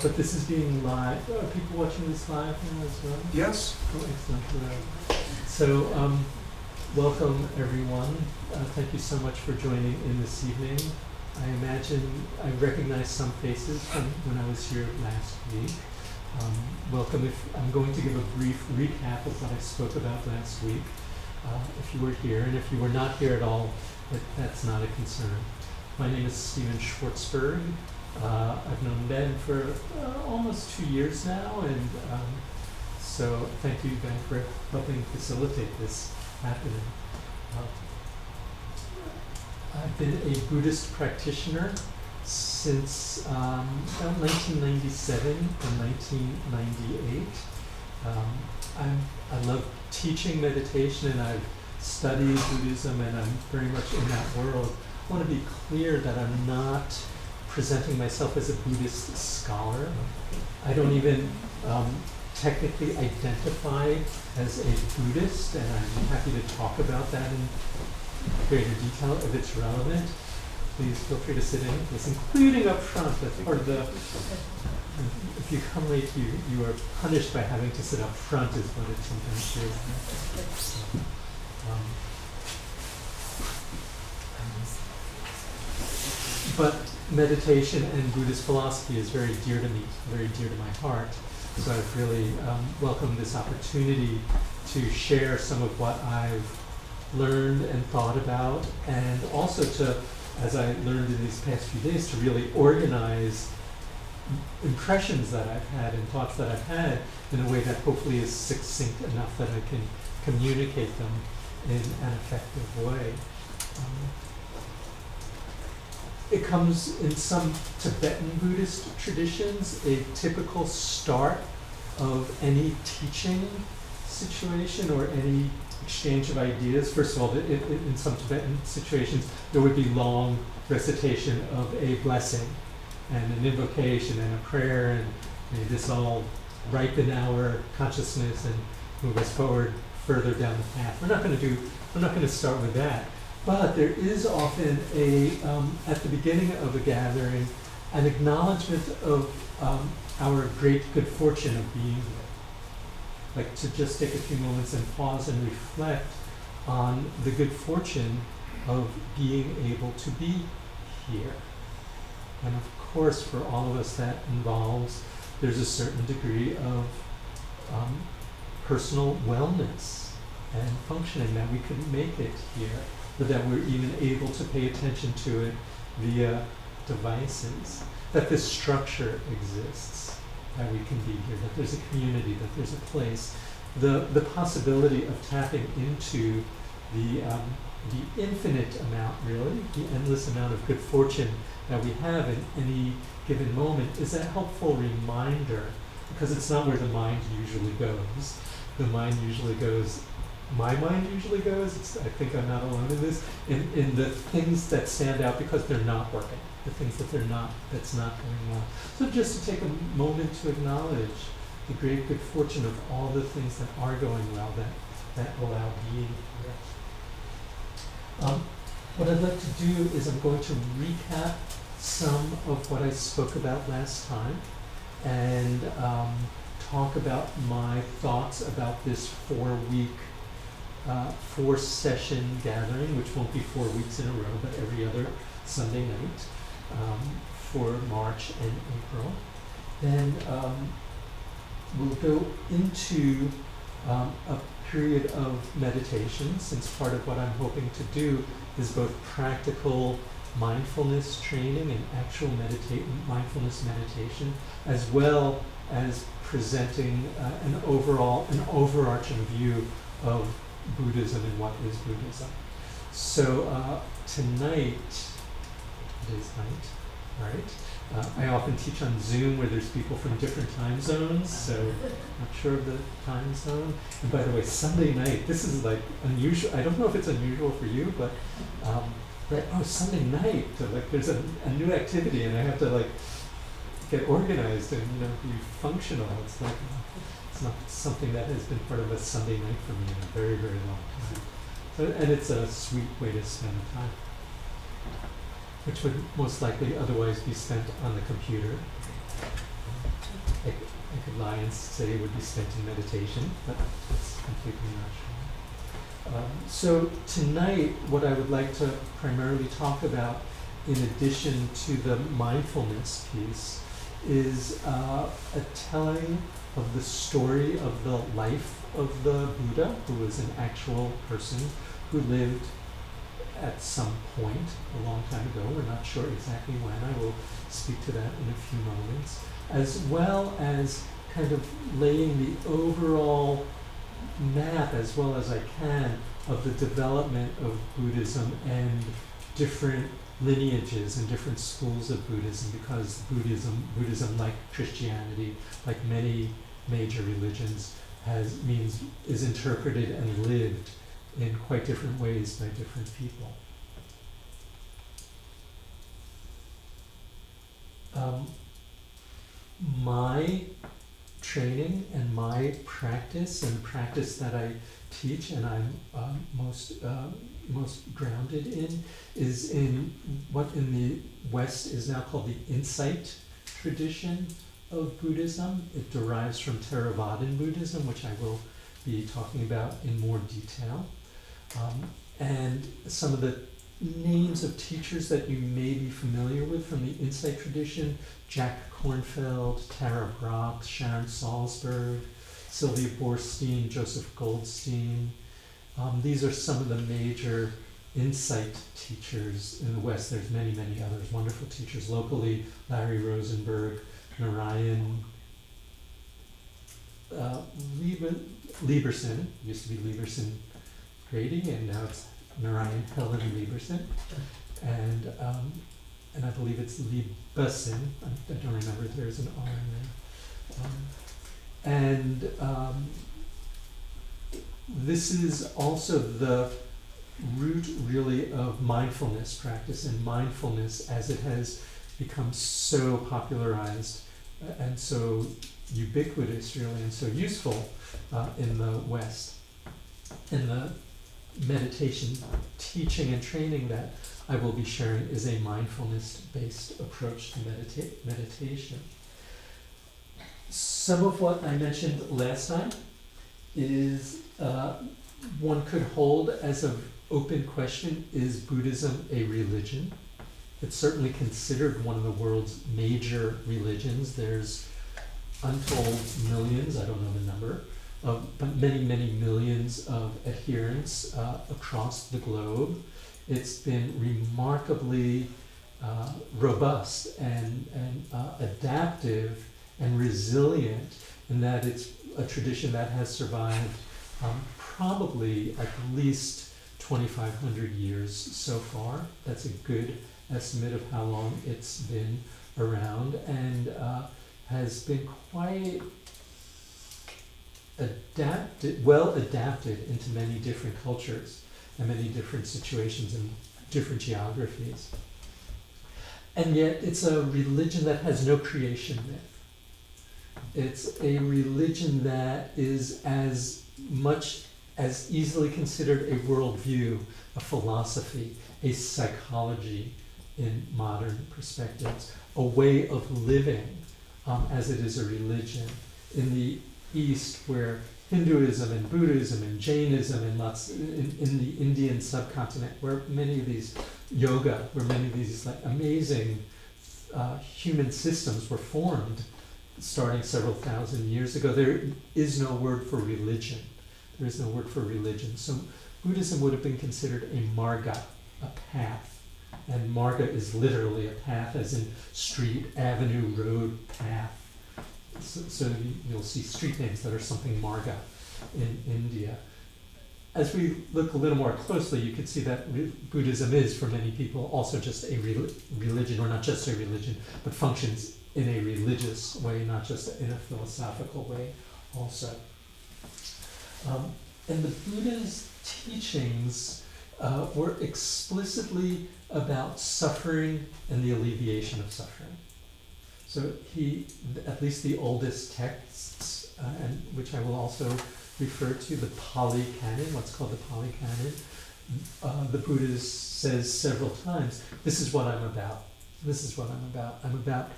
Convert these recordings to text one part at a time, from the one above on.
but this is being live. Are people watching this live now as well? Yes. Oh, excellent. So, welcome everyone. Thank you so much for joining in this evening. I imagine I recognize some faces from when I was here last week. Welcome. I'm going to give a brief recap of what I spoke about last week. If you were here, and if you were not here at all, that's not a concern. My name is Stephen Schwartzberg. I've known Ben for almost 2 years now, and so thank you, Ben, for helping facilitate this happening. I've been a Buddhist practitioner since about 1997 and 1998. I love teaching meditation, and I've studied Buddhism, and I'm very much in that world. I want to be clear that I'm not presenting myself as a Buddhist scholar. I don't even technically identify as a Buddhist, and I'm happy to talk about that in greater detail if it's relevant. Please feel free to sit in with us, including up front. That's part of the, if you come late, you are punished by having to sit up front is what it sometimes is. But meditation and Buddhist philosophy is very dear to me, very dear to my heart. So I've really welcomed this opportunity to share some of what I've learned and thought about, and also to, as I learned in these past few days, to really organize impressions that I've had and thoughts that I've had in a way that hopefully is succinct enough that I can communicate them in an effective way. It comes in some Tibetan Buddhist traditions. A typical start of any teaching situation or any exchange of ideas. First of all, in some Tibetan situations, there would be long recitation of a blessing and an invocation and a prayer, and may this all ripen our consciousness and move us forward further down the path. We're not going to start with that. But there is often at the beginning of a gathering, an acknowledgement of our great good fortune of being here. Like to just take a few moments and pause and reflect on the good fortune of being able to be here. And of course, for all of us, that involves, there's a certain degree of personal wellness and functioning that we couldn't make it here, but that we're even able to pay attention to it via devices, that this structure exists, that we can be here, that there's a community, that there's a place, the possibility of tapping into the infinite amount, really, the endless amount of good fortune that we have in any given moment is a helpful reminder, because it's not where the mind usually goes. The mind usually goes, my mind usually goes, I think I'm not alone in this, in the things that stand out because they're not working, the things that's not going well. So just to take a moment to acknowledge the great good fortune of all the things that are going well, that allow being here. What I'd like to do is I'm going to recap some of what I spoke about last time, and talk about my thoughts about this 4-week 4-session gathering, which won't be 4 weeks in a row, but every other Sunday night for March and April. Then we'll go into a period of meditation, since part of what I'm hoping to do is both practical mindfulness training and actual mindfulness meditation, as well as presenting an overarching view of Buddhism and what is Buddhism. So tonight, today's night, right? I often teach on Zoom where there's people from different time zones, so not sure of the time zone. And by the way, Sunday night, this is like unusual. I don't know if it's unusual for you, but Sunday night, so like there's a new activity, and I have to like get organized and be functional. It's like it's not something that has been part of a Sunday night for me in a very, very long time. So, and it's a sweet way to spend the time, which would most likely otherwise be spent on the computer. I could lie and say it would be spent in meditation, but that's completely not true. So tonight, what I would like to primarily talk about, in addition to the mindfulness piece, is a telling of the story of the life of the Buddha, who was an actual person who lived at some point a long time ago. We're not sure exactly when. I will speak to that in a few moments, as well as kind of laying the overall map, as well as I can, of the development of Buddhism and different lineages and different schools of Buddhism, because Buddhism, like Christianity, like many major religions, is interpreted and lived in quite different ways by different people. My training and my practice, and practice that I teach and I'm most grounded in, is in what in the West is now called the Insight tradition of Buddhism. It derives from Theravadan Buddhism, which I will be talking about in more detail. And some of the names of teachers that you may be familiar with from the Insight tradition: Jack Kornfield, Tara Brach, Sharon Salzberg, Sylvia Boorstein, Joseph Goldstein. These are some of the major Insight teachers in the West. There's many, many others, wonderful teachers locally: Larry Rosenberg, Narayan Lieberson, used to be Lieberson Grady, and now it's Narayan Helen Lieberson, and I believe it's Lieberson. I don't remember if there's an R in there. This is also the root, really, of mindfulness practice, and mindfulness, as it has become so popularized and so ubiquitous, really, and so useful in the West. In the meditation teaching and training that I will be sharing is a mindfulness-based approach to meditation. Some of what I mentioned last time is one could hold as an open question: is Buddhism a religion? It's certainly considered one of the world's major religions. There's untold millions, I don't know the number, but many, many millions of adherents across the globe. It's been remarkably robust and adaptive and resilient, in that it's a tradition that has survived probably at least 2,500 years so far. That's a good estimate of how long it's been around, and has been quite well adapted into many different cultures and many different situations and different geographies. And yet it's a religion that has no creation myth. It's a religion that is as much as easily considered a worldview, a philosophy, a psychology in modern perspectives, a way of living, as it is a religion. In the East, where Hinduism and Buddhism and Jainism and in the Indian subcontinent, where many of these yoga, where many of these like amazing human systems were formed starting several thousand years ago, there is no word for religion. There is no word for religion. So Buddhism would have been considered a marga, a path. And marga is literally a path, as in street, avenue, road, path. So you'll see street names that are something marga in India. As we look a little more closely, you can see that Buddhism is, for many people, also just a religion, or not just a religion, but functions in a religious way, not just in a philosophical way also. And the Buddha's teachings were explicitly about suffering and the alleviation of suffering. So at least the oldest texts, and which I will also refer to, the Pali Canon, what's called the Pali Canon, the Buddha says several times, this is what I'm about. This is what I'm about. I'm about,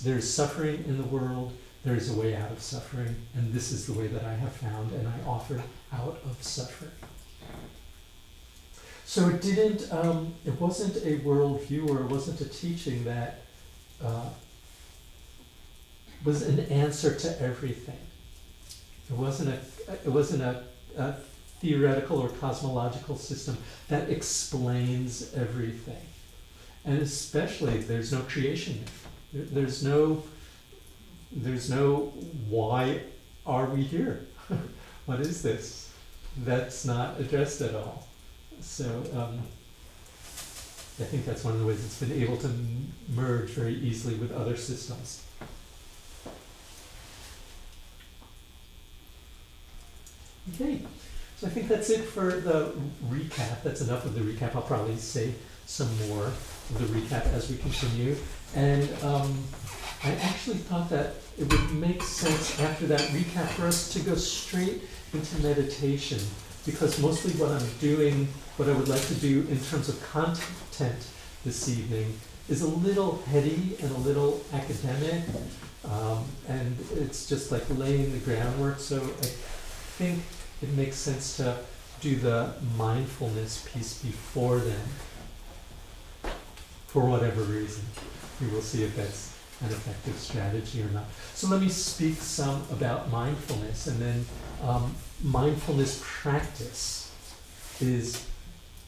there's suffering in the world, there is a way out of suffering, and this is the way that I have found, and I offer out of suffering. So it wasn't a worldview, or it wasn't a teaching that was an answer to everything. It wasn't a theoretical or cosmological system that explains everything. And especially, there's no creation myth. There's no why are we here? What is this? That's not addressed at all. So I think that's one of the ways it's been able to merge very easily with other systems. Okay, so I think that's it for the recap. That's enough of the recap. I'll probably say some more of the recap as we continue. And I actually thought that it would make sense after that recap for us to go straight into meditation, because mostly what I'm doing, what I would like to do in terms of content this evening is a little heady and a little academic, and it's just like laying the groundwork. So I think it makes sense to do the mindfulness piece before then, for whatever reason. We will see if that's an effective strategy or not. So let me speak some about mindfulness, and then mindfulness practice is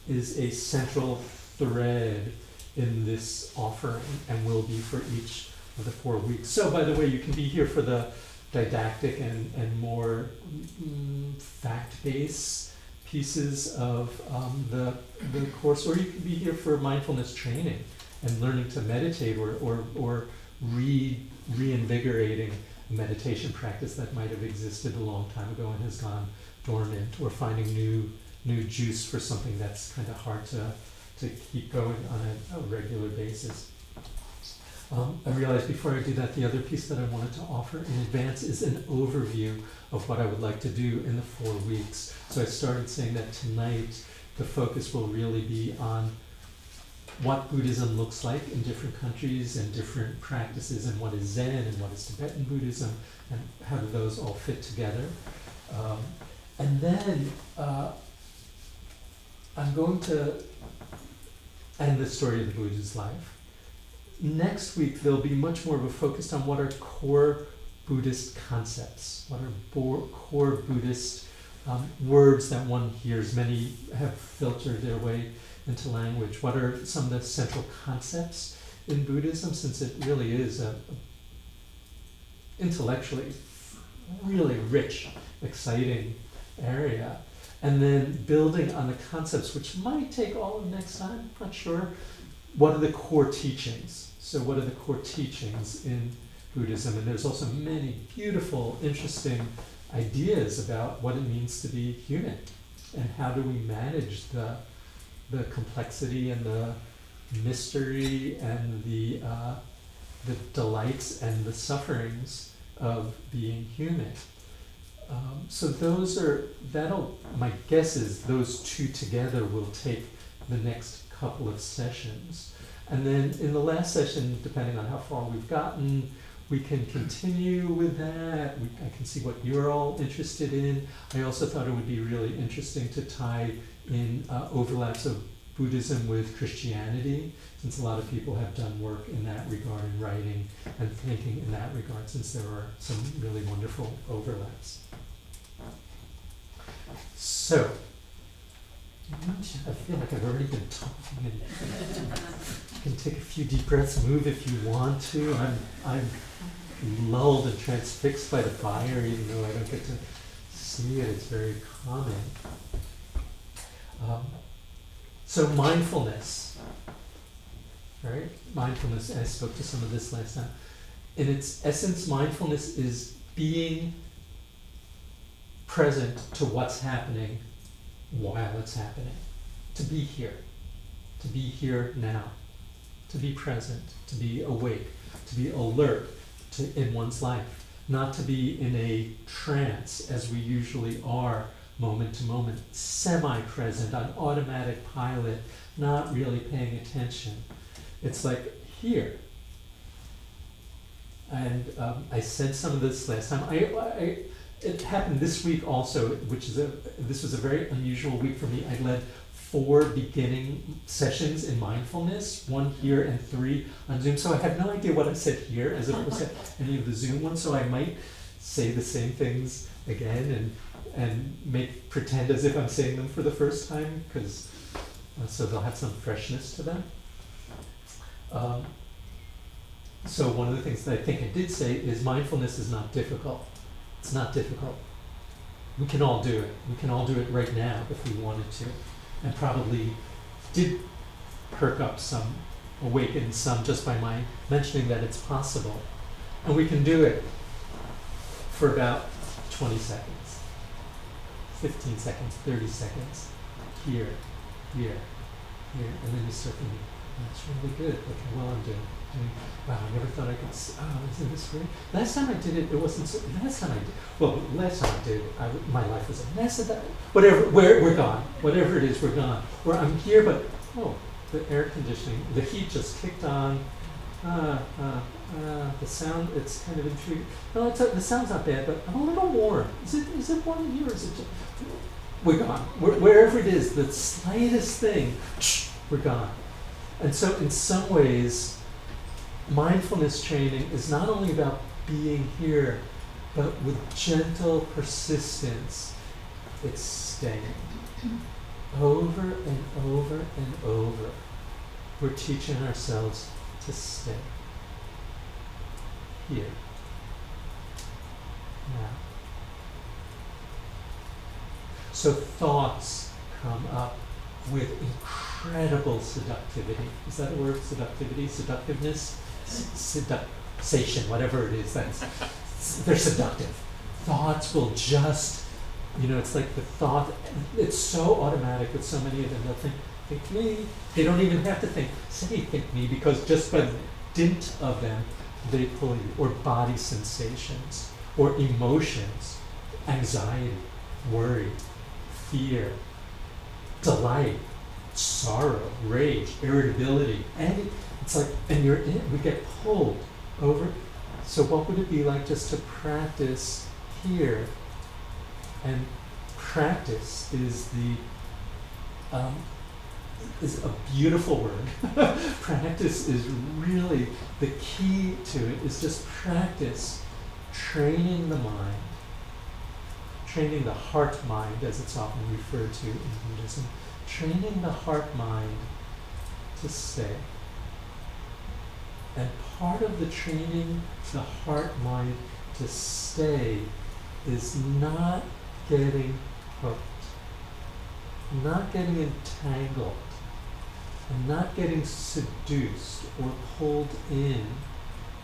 a central thread in this offering, and will be for each of the 4 weeks. So by the way, you can be here for the didactic and more fact-based pieces of the course, or you can be here for mindfulness training and learning to meditate, or reinvigorating a meditation practice that might have existed a long time ago and has gone dormant, or finding new juice for something that's kind of hard to keep going on a regular basis. I realized before I do that, the other piece that I wanted to offer in advance is an overview of what I would like to do in the 4 weeks. So I started saying that tonight the focus will really be on what Buddhism looks like in different countries and different practices, and what is Zen and what is Tibetan Buddhism, and how do those all fit together. And then I'm going to end the story of the Buddha's life. Next week, there'll be much more of a focus on what are core Buddhist concepts, what are core Buddhist words that one hears. Many have filtered their way into language. What are some of the central concepts in Buddhism, since it really is a intellectually really rich, exciting area. And then building on the concepts, which might take all of next time, not sure. What are the core teachings? So what are the core teachings in Buddhism? And there's also many beautiful, interesting ideas about what it means to be human, and how do we manage the complexity and the mystery and the delights and the sufferings of being human. So my guess is those two together will take the next couple of sessions. And then in the last session, depending on how far we've gotten, we can continue with that. I can see what you're all interested in. I also thought it would be really interesting to tie in overlaps of Buddhism with Christianity, since a lot of people have done work in that regard, in writing and thinking in that regard, since there are some really wonderful overlaps. So, I feel like I've already been talking, and you can take a few deep breaths, move if you want to. I'm lulled and transfixed by the fire, even though I don't get to see it. It's very calming. So mindfulness, right? Mindfulness, I spoke to some of this last time. In its essence, mindfulness is being present to what's happening while it's happening. To be here now, to be present, to be awake, to be alert in one's life, not to be in a trance as we usually are, moment to moment, semi-present, on automatic pilot, not really paying attention. It's like here. And I said some of this last time. It happened this week also, this was a very unusual week for me. I led 4 beginning sessions in mindfulness, 1 here and 3 on Zoom. So I have no idea what I said here as opposed to any of the Zoom ones. So I might say the same things again and pretend as if I'm saying them for the first time, because so they'll have some freshness to them. So one of the things that I think I did say is mindfulness is not difficult. It's not difficult. We can all do it. We can all do it right now if we wanted to, and probably did perk up some, awaken some just by my mentioning that it's possible. And we can do it for about 20 seconds, 15 seconds, 30 seconds, here, here, here, and then you start thinking, that's really good, look how well I'm doing. Wow, I never thought I could, isn't this great? Last time I did it, it wasn't so, last time I did, my life was a mess of that. Whatever, we're gone. Whatever it is, we're gone. Or I'm here, but, the air conditioning, the heat just kicked on. The sound, it's kind of intriguing. No, the sound's not bad, but I'm a little warm. Is it warm in here, or is it just, we're gone. Wherever it is, the slightest thing, we're gone. And so in some ways, mindfulness training is not only about being here, but with gentle persistence, it's staying. Over and over and over, we're teaching ourselves to stay. Here. Now. So thoughts come up with incredible seductivity. Is that a word? Seductivity? Seductiveness? Seduction, whatever it is, they're seductive. Thoughts will just, it's like the thought, it's so automatic with so many of them. They'll think me. They don't even have to say think me, because just by the dint of them, they pull you. Or body sensations, or emotions, anxiety, worry, fear, delight, sorrow, rage, irritability, and it's like, and we get pulled over. So what would it be like just to practice here? And practice is is a beautiful word. Practice is really the key to it. Is just practice training the mind, training the heart mind, as it's often referred to in Buddhism, training the heart mind to stay. And part of the training the heart mind to stay is not getting hooked, not getting entangled, and not getting seduced or pulled in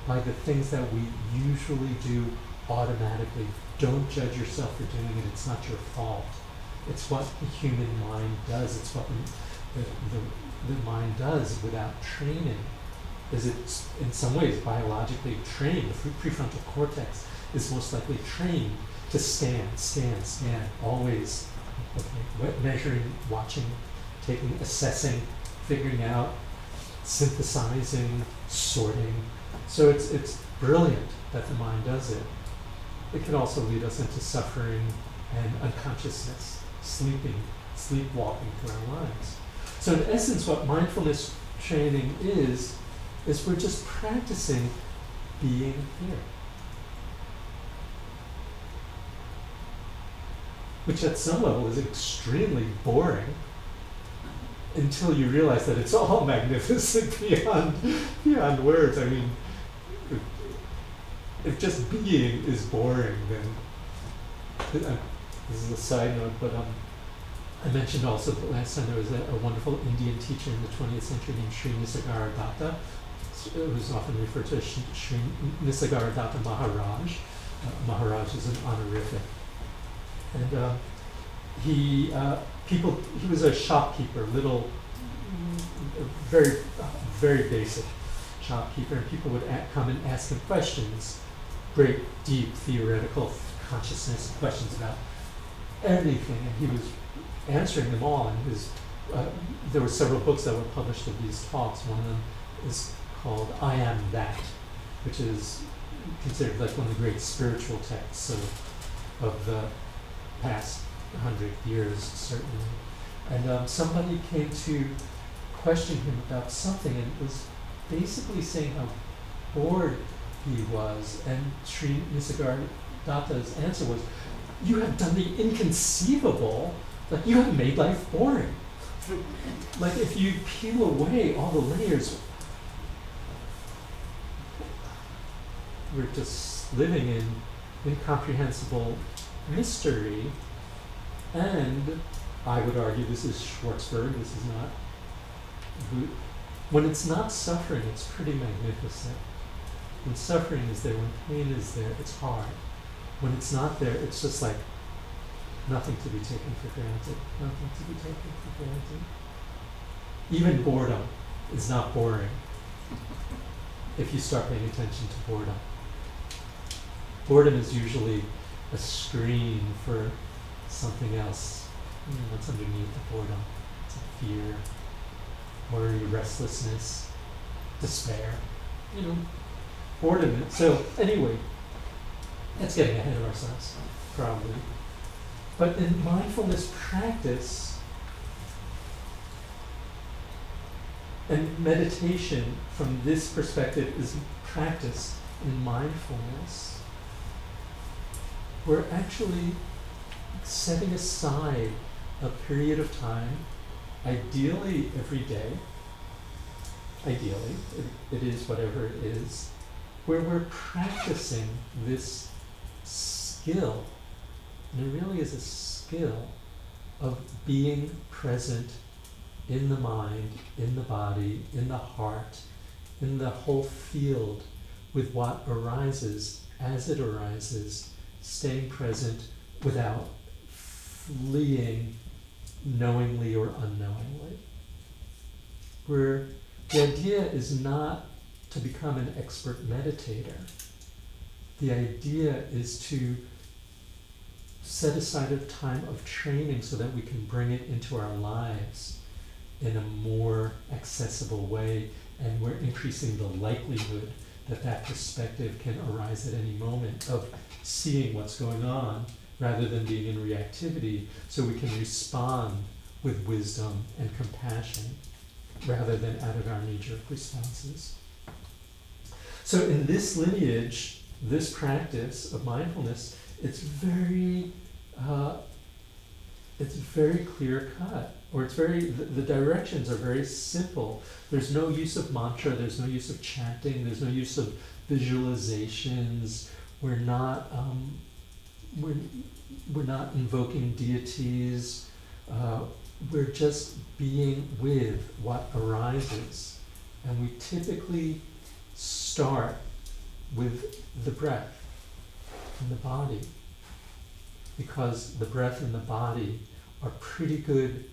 by the things that we usually do automatically. Don't judge yourself for doing it. It's not your fault. It's what the human mind does. It's what the mind does without training. Is it's in some ways biologically trained. The prefrontal cortex is most likely trained to stand, always measuring, watching, assessing, figuring out, synthesizing, sorting. So it's brilliant that the mind does it. It can also lead us into suffering and unconsciousness, sleepwalking through our lives. So in essence, what mindfulness training is we're just practicing being here. Which at some level is extremely boring until you realize that it's all magnificent beyond words. I mean, if just being is boring, then this is a side note, but I mentioned also that last time there was a wonderful Indian teacher in the 20th century named Sri Nisargadatta, who's often referred to as Sri Nisargadatta Maharaj. Maharaj is an honorific. And he was a shopkeeper, very, very basic shopkeeper, and people would come and ask him questions, great, deep, theoretical consciousness questions about everything, and he was answering them all. And there were several books that were published of these talks. One of them is called I Am That, which is considered like one of the great spiritual texts of the past 100 years, certainly. And somebody came to question him about something, and was basically saying how bored he was. And Sri Nisargadatta's answer was, you have done the inconceivable, like you have made life boring. Like if you peel away all the layers, we're just living in incomprehensible mystery. And I would argue, this is Schwartzberg, this is not, when it's not suffering, it's pretty magnificent. When suffering is there, when pain is there, it's hard. When it's not there, it's just like nothing to be taken for granted. Nothing to be taken for granted. Even boredom is not boring if you start paying attention to boredom. Boredom is usually a screen for something else. What's underneath the boredom? It's a fear, worry, restlessness, despair. Boredom. So anyway, that's getting ahead of ourselves, probably. But in mindfulness practice and meditation from this perspective is practice in mindfulness. We're actually setting aside a period of time, ideally every day, ideally, it is whatever it is, where we're practicing this skill, and it really is a skill of being present in the mind, in the body, in the heart, in the whole field with what arises as it arises, staying present without fleeing knowingly or unknowingly. Where the idea is not to become an expert meditator. The idea is to set aside a time of training so that we can bring it into our lives in a more accessible way, and we're increasing the likelihood that that perspective can arise at any moment of seeing what's going on rather than being in reactivity, so we can respond with wisdom and compassion rather than out of our knee-jerk responses. So in this lineage, this practice of mindfulness, it's very clear cut, or it's the directions are very simple. There's no use of mantra, there's no use of chanting, there's no use of visualizations. We're not invoking deities. We're just being with what arises. And we typically start with the breath and the body, because the breath and the body are pretty good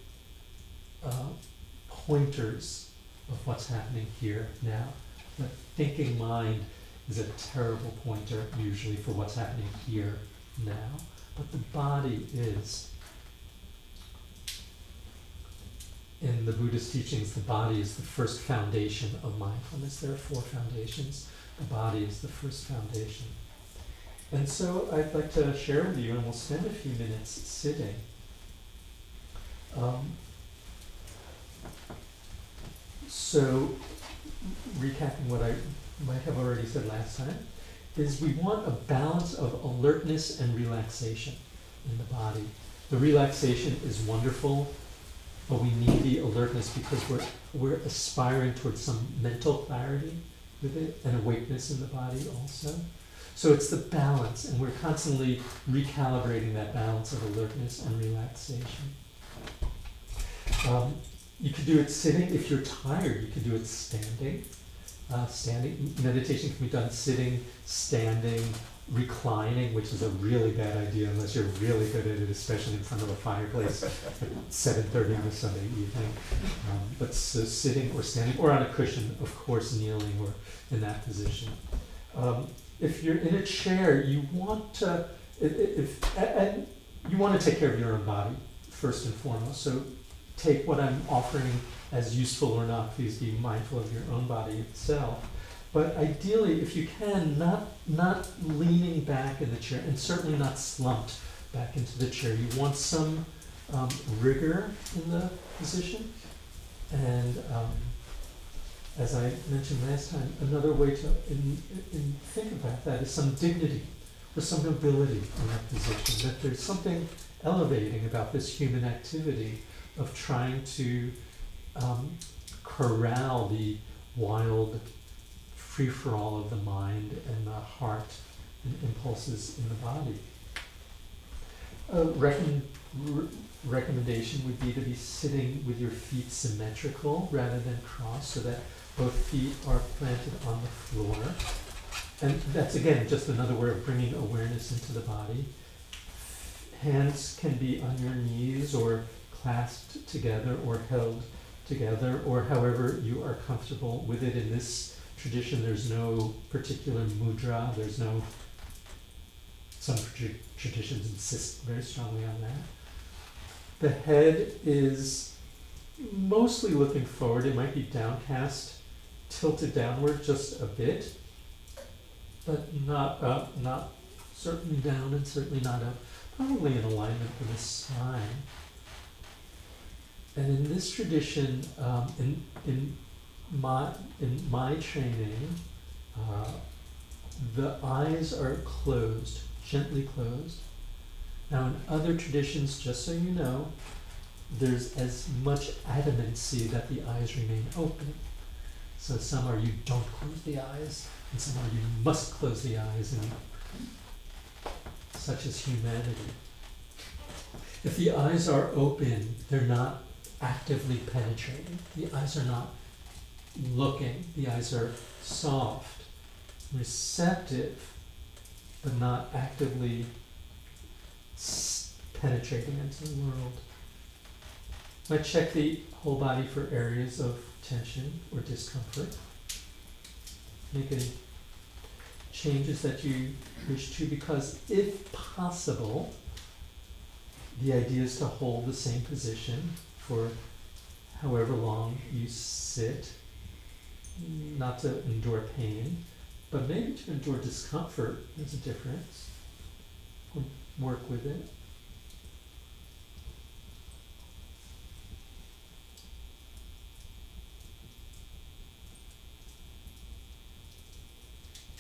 pointers of what's happening here now. The thinking mind is a terrible pointer usually for what's happening here now, but the body is. In the Buddhist teachings, the body is the first foundation of mindfulness. There are 4 foundations. The body is the first foundation. And so I'd like to share with you, and we'll spend a few minutes sitting. So, recapping what I might have already said last time, is we want a balance of alertness and relaxation in the body. The relaxation is wonderful, but we need the alertness because we're aspiring towards some mental clarity with it, and awakeness in the body also. So it's the balance, and we're constantly recalibrating that balance of alertness and relaxation. You could do it sitting. If you're tired, you could do it standing. Standing meditation can be done sitting, standing, reclining, which is a really bad idea unless you're really good at it, especially in front of a fireplace at 7:30 on a Sunday evening. But so sitting or standing, or on a cushion, of course, kneeling or in that position. If you're in a chair, you want to take care of your own body first and foremost. So take what I'm offering as useful or not. Please be mindful of your own body itself. But ideally, if you can, not leaning back in the chair, and certainly not slumped back into the chair. You want some rigor in the position. And as I mentioned last time, another way to think about that is some dignity or some nobility in that position, that there's something elevating about this human activity of trying to corral the wild free-for-all of the mind and the heart and impulses in the body. A recommendation would be to be sitting with your feet symmetrical rather than crossed, so that both feet are planted on the floor. And that's, again, just another way of bringing awareness into the body. Hands can be on your knees or clasped together or held together, or however you are comfortable with it. In this tradition, there's no particular mudra. There's no, some traditions insist very strongly on that. The head is mostly looking forward. It might be downcast, tilted downward just a bit, but not up, not certainly down and certainly not up. Probably in alignment with the spine. And in this tradition, in my training, the eyes are closed, gently closed. Now in other traditions, just so you know, there's as much adamancy that the eyes remain open. So some are you don't close the eyes, and some are you must close the eyes, and such is humanity. If the eyes are open, they're not actively penetrating. The eyes are not looking. The eyes are soft, receptive, but not actively penetrating into the world. I check the whole body for areas of tension or discomfort. Make any changes that you wish to, because if possible, the idea is to hold the same position for however long you sit, not to endure pain, but maybe to endure discomfort. There's a difference. Work with it.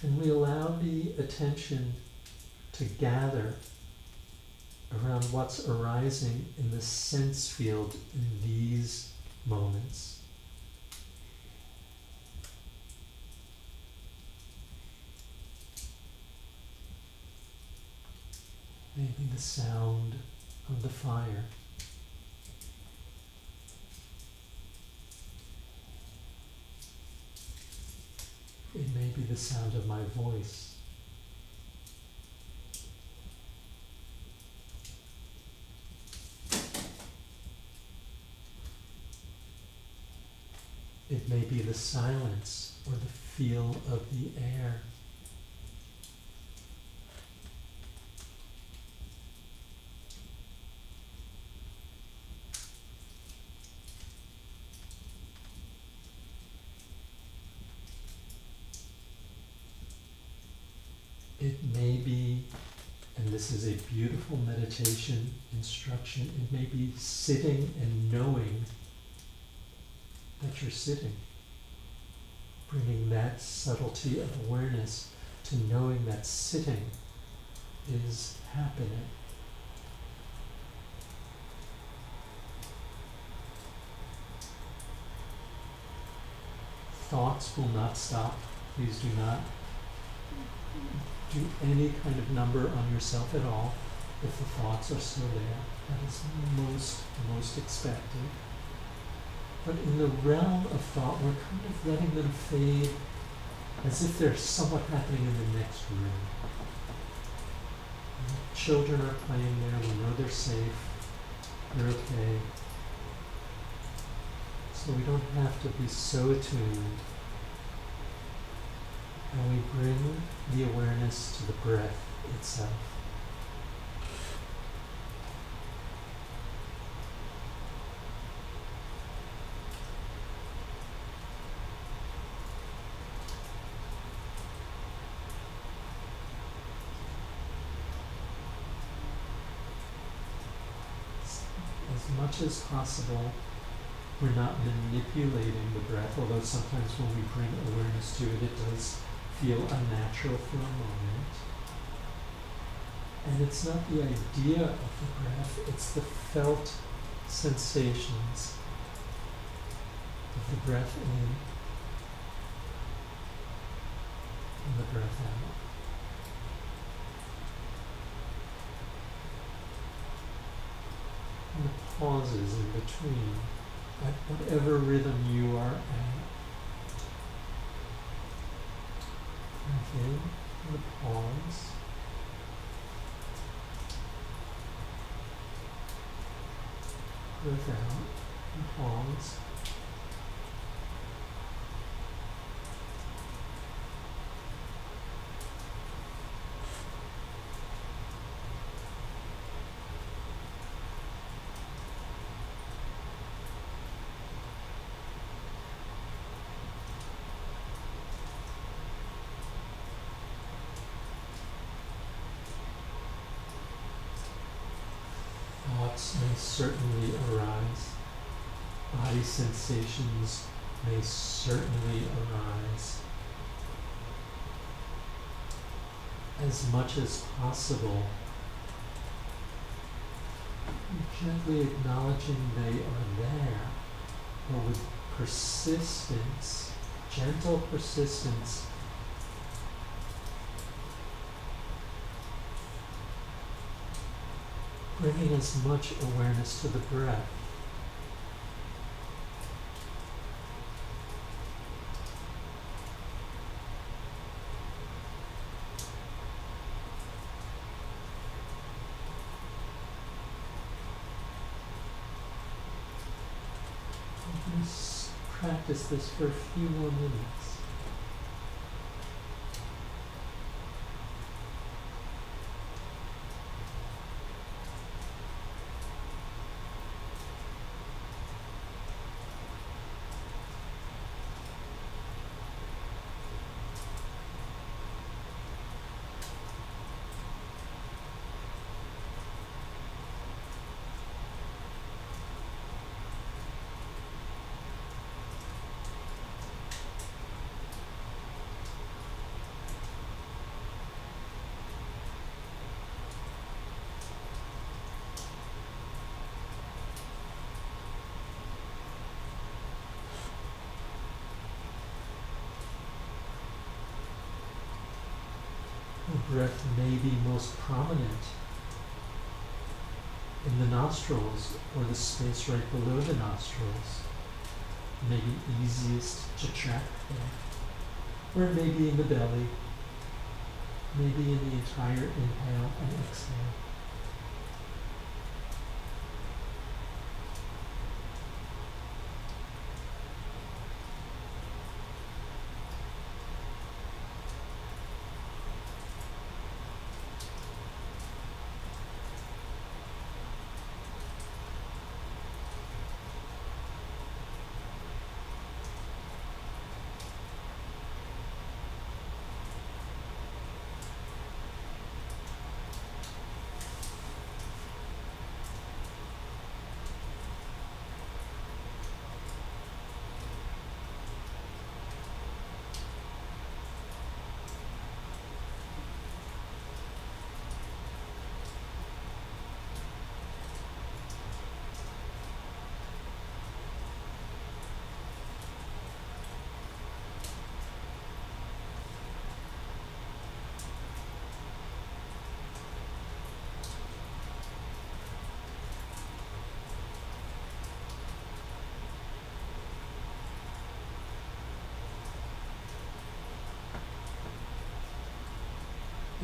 And we allow the attention to gather around what's arising in the sense field in these moments. Maybe the sound of the fire. It may be the sound of my voice. It may be the silence or the feel of the air. It may be, and this is a beautiful meditation instruction, it may be sitting and knowing that you're sitting. Bringing that subtlety of awareness to knowing that sitting is happening. Thoughts will not stop. Please do not do any kind of number on yourself at all if the thoughts are still there. That is most expected. But in the realm of thought, we're kind of letting them fade as if they're somewhat happening in the next room. Children are playing there, we know they're safe, they're okay. So we don't have to be so attuned. And we bring the awareness to the breath itself. much as possible, we're not manipulating the breath, although sometimes when we bring awareness to it, it does feel unnatural for a moment. And it's not the idea of the breath, it's the felt sensations of the breath in and the breath out. And the pauses in between, at whatever rhythm you are at. Breath in, and the pause. Breath out, and pause. Thoughts may certainly arise. Body sensations may certainly arise. As much as possible, gently acknowledging they are there, but with persistence, gentle persistence, bringing as much awareness to the breath. Let's practice this for a few more minutes. The breath may be most prominent in the nostrils or the space right below the nostrils. It may be easiest to track there. Or it may be in the belly, maybe in the entire inhale and exhale.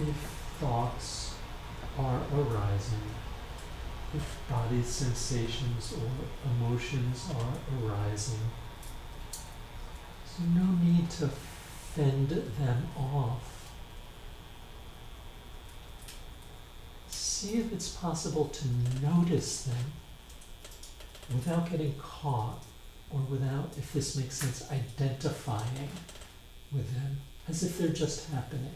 If thoughts are arising, if body sensations or emotions are arising, there's no need to fend them off. See if it's possible to notice them without getting caught, or without, if this makes sense, identifying with them, as if they're just happening.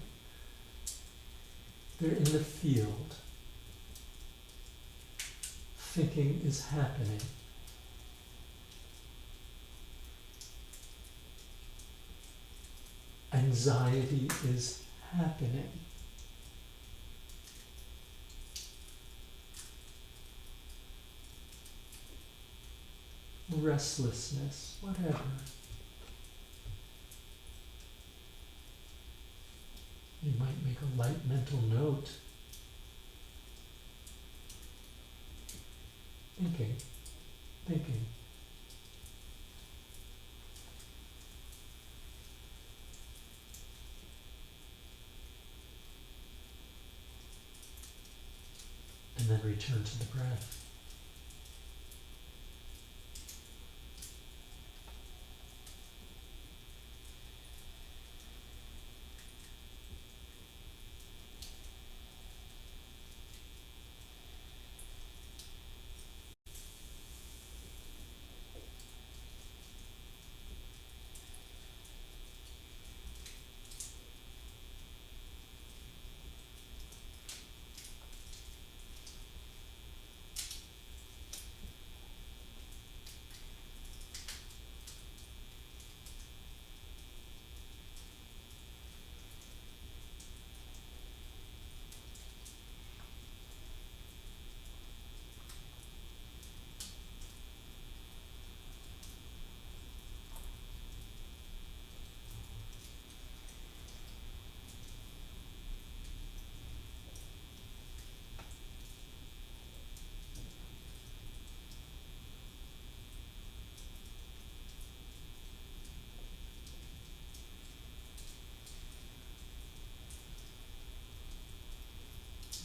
They're in the field. thinking is happening. Anxiety is happening. Restlessness, whatever. You might make a light mental note. Thinking. And then return to the breath.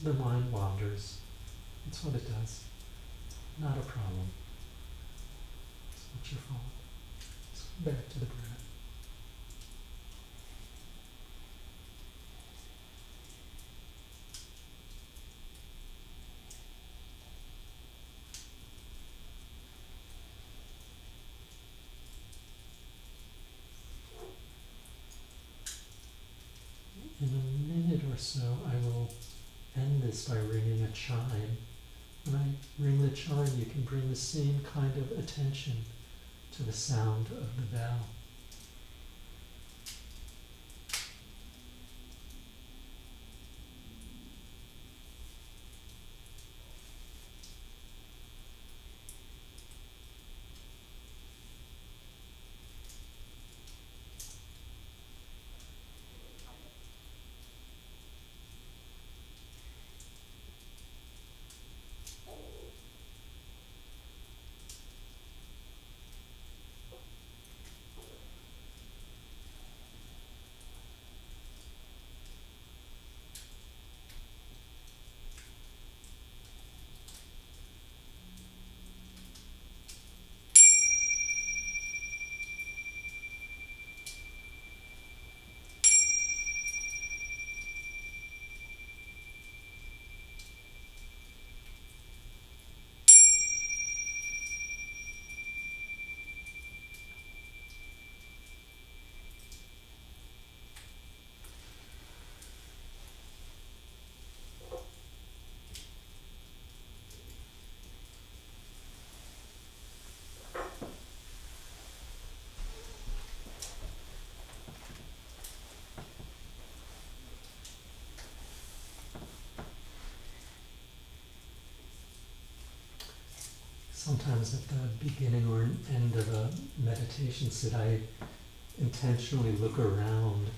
The mind wanders. That's what it does. Not a problem. It's not your fault. Let's go back to the breath. In a minute or so, I will end this by ringing a chime. When I ring the chime, you can bring the same kind of attention to the sound of the bell. Sometimes at the beginning or end of a meditation sit, I intentionally look around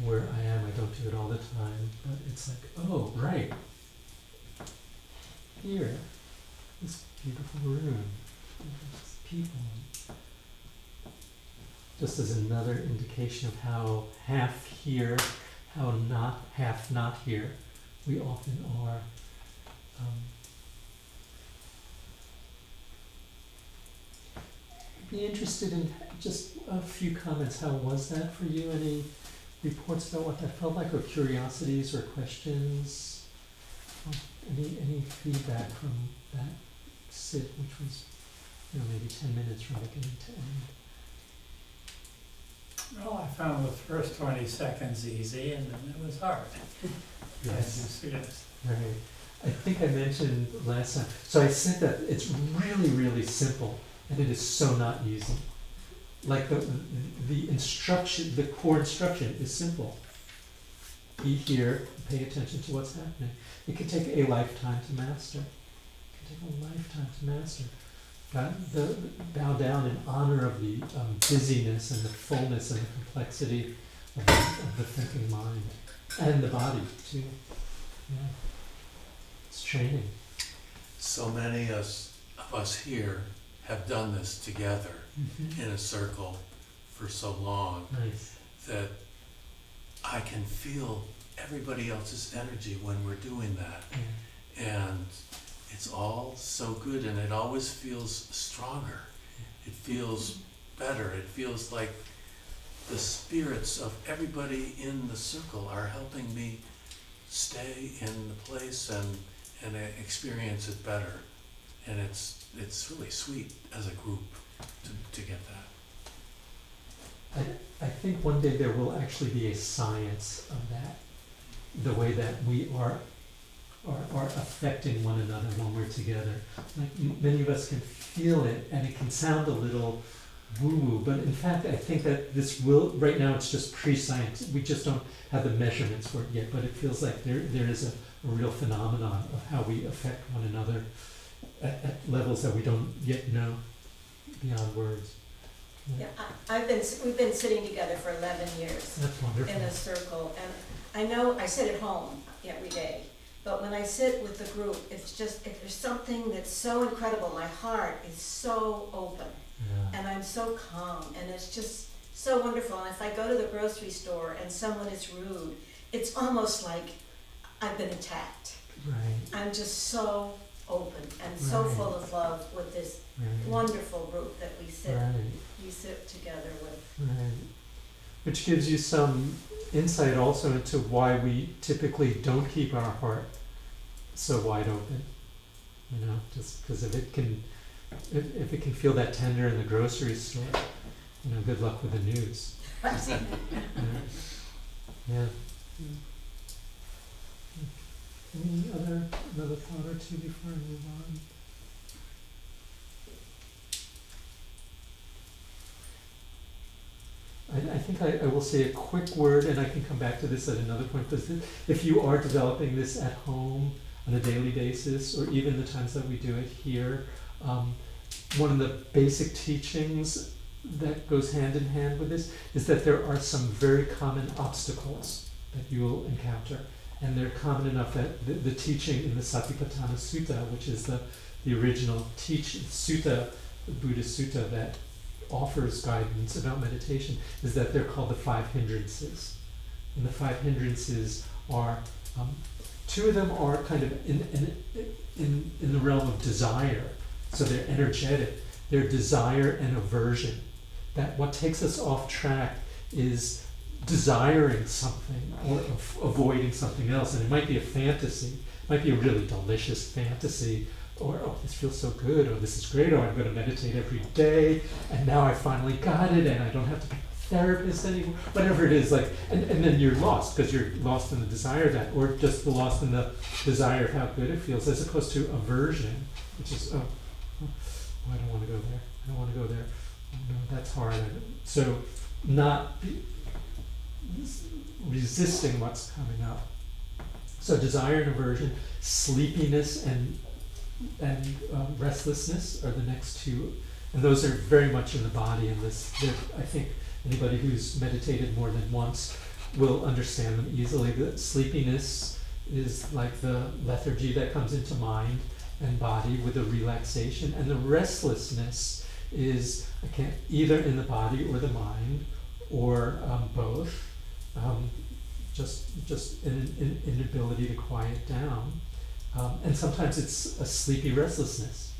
where I am. I don't do it all the time, but it's like, oh, right, here, this beautiful room, these people. Just as another indication of how half here, how not half not here we often are. Be interested in just a few comments. How was that for you? Any reports about what that felt like, or curiosities or questions? Any feedback from that sit, which was, maybe 10 minutes from beginning to end? Well, I found the first 20 seconds easy, and then it was hard. Yes. Yes. Right. I think I mentioned last time. So I said that it's really, really simple, and it is so not easy. Like the instruction, the core instruction is simple. Be here, pay attention to what's happening. It can take a lifetime to master. It can take a lifetime to master. Bow down in honor of the busyness and the fullness and the complexity of the thinking mind and the body too. Yeah. It's training. So many of us here have done this together in a circle for so long Nice. that I can feel everybody else's energy when we're doing that. Yeah. And it's all so good, and it always feels stronger. It feels better. It feels like the spirits of everybody in the circle are helping me stay in the place and experience it better. And it's really sweet as a group to get that. I think one day there will actually be a science of that, the way that we are affecting one another when we're together. Like many of us can feel it, and it can sound a little woo-woo, but in fact I think that this will, right now it's just pre-science, we just don't have the measurements for it yet, but it feels like there is a real phenomenon of how we affect one another at levels that we don't yet know beyond words. Yeah, we've been sitting together for 11 years That's wonderful. in a circle, and I know I sit at home every day, but when I sit with the group, it's just, if there's something that's so incredible, my heart is so open, Yeah. and I'm so calm, and it's just so wonderful. And if I go to the grocery store and someone is rude, it's almost like I've been attacked. Right. I'm just so open and so Right. full of love with this Right. wonderful group that we sit Right. together with. Right. Which gives you some insight also into why we typically don't keep our heart so wide open. You know, just because if it can feel that tender in the grocery store, you know, good luck with the news. Yeah. Another thought or two before I move on? I think I will say a quick word, and I can come back to this at another point, because if you are developing this at home on a daily basis, or even the times that we do it here, one of the basic teachings that goes hand in hand with this is that there are some very common obstacles that you will encounter. And they're common enough that the teaching in the Satipatthana Sutta, which is the original sutta, the Buddhist sutta that offers guidance about meditation, is that they're called the 5 hindrances. And the 5 hindrances are, two of them are kind of in the realm of desire. So they're energetic. They're desire and aversion. That what takes us off track is desiring something or avoiding something else, and it might be a fantasy, it might be a really delicious fantasy, or oh, this feels so good, or this is great, or I'm going to meditate every day, and now I finally got it, and I don't have to be a therapist anymore, whatever it is, like, and then you're lost, because you're lost in the desire of that, or just lost in the desire of how good it feels, as opposed to aversion, which is, oh I don't want to go there, I don't want to go there, oh no, that's hard, so not resisting what's coming up. So desire and aversion, sleepiness and restlessness are the next two, and those are very much in the body. And this, I think anybody who's meditated more than once will understand them easily. The sleepiness is like the lethargy that comes into mind and body with the relaxation, and the restlessness is either in the body or the mind, or both. Just an inability to quiet down, and sometimes it's a sleepy restlessness.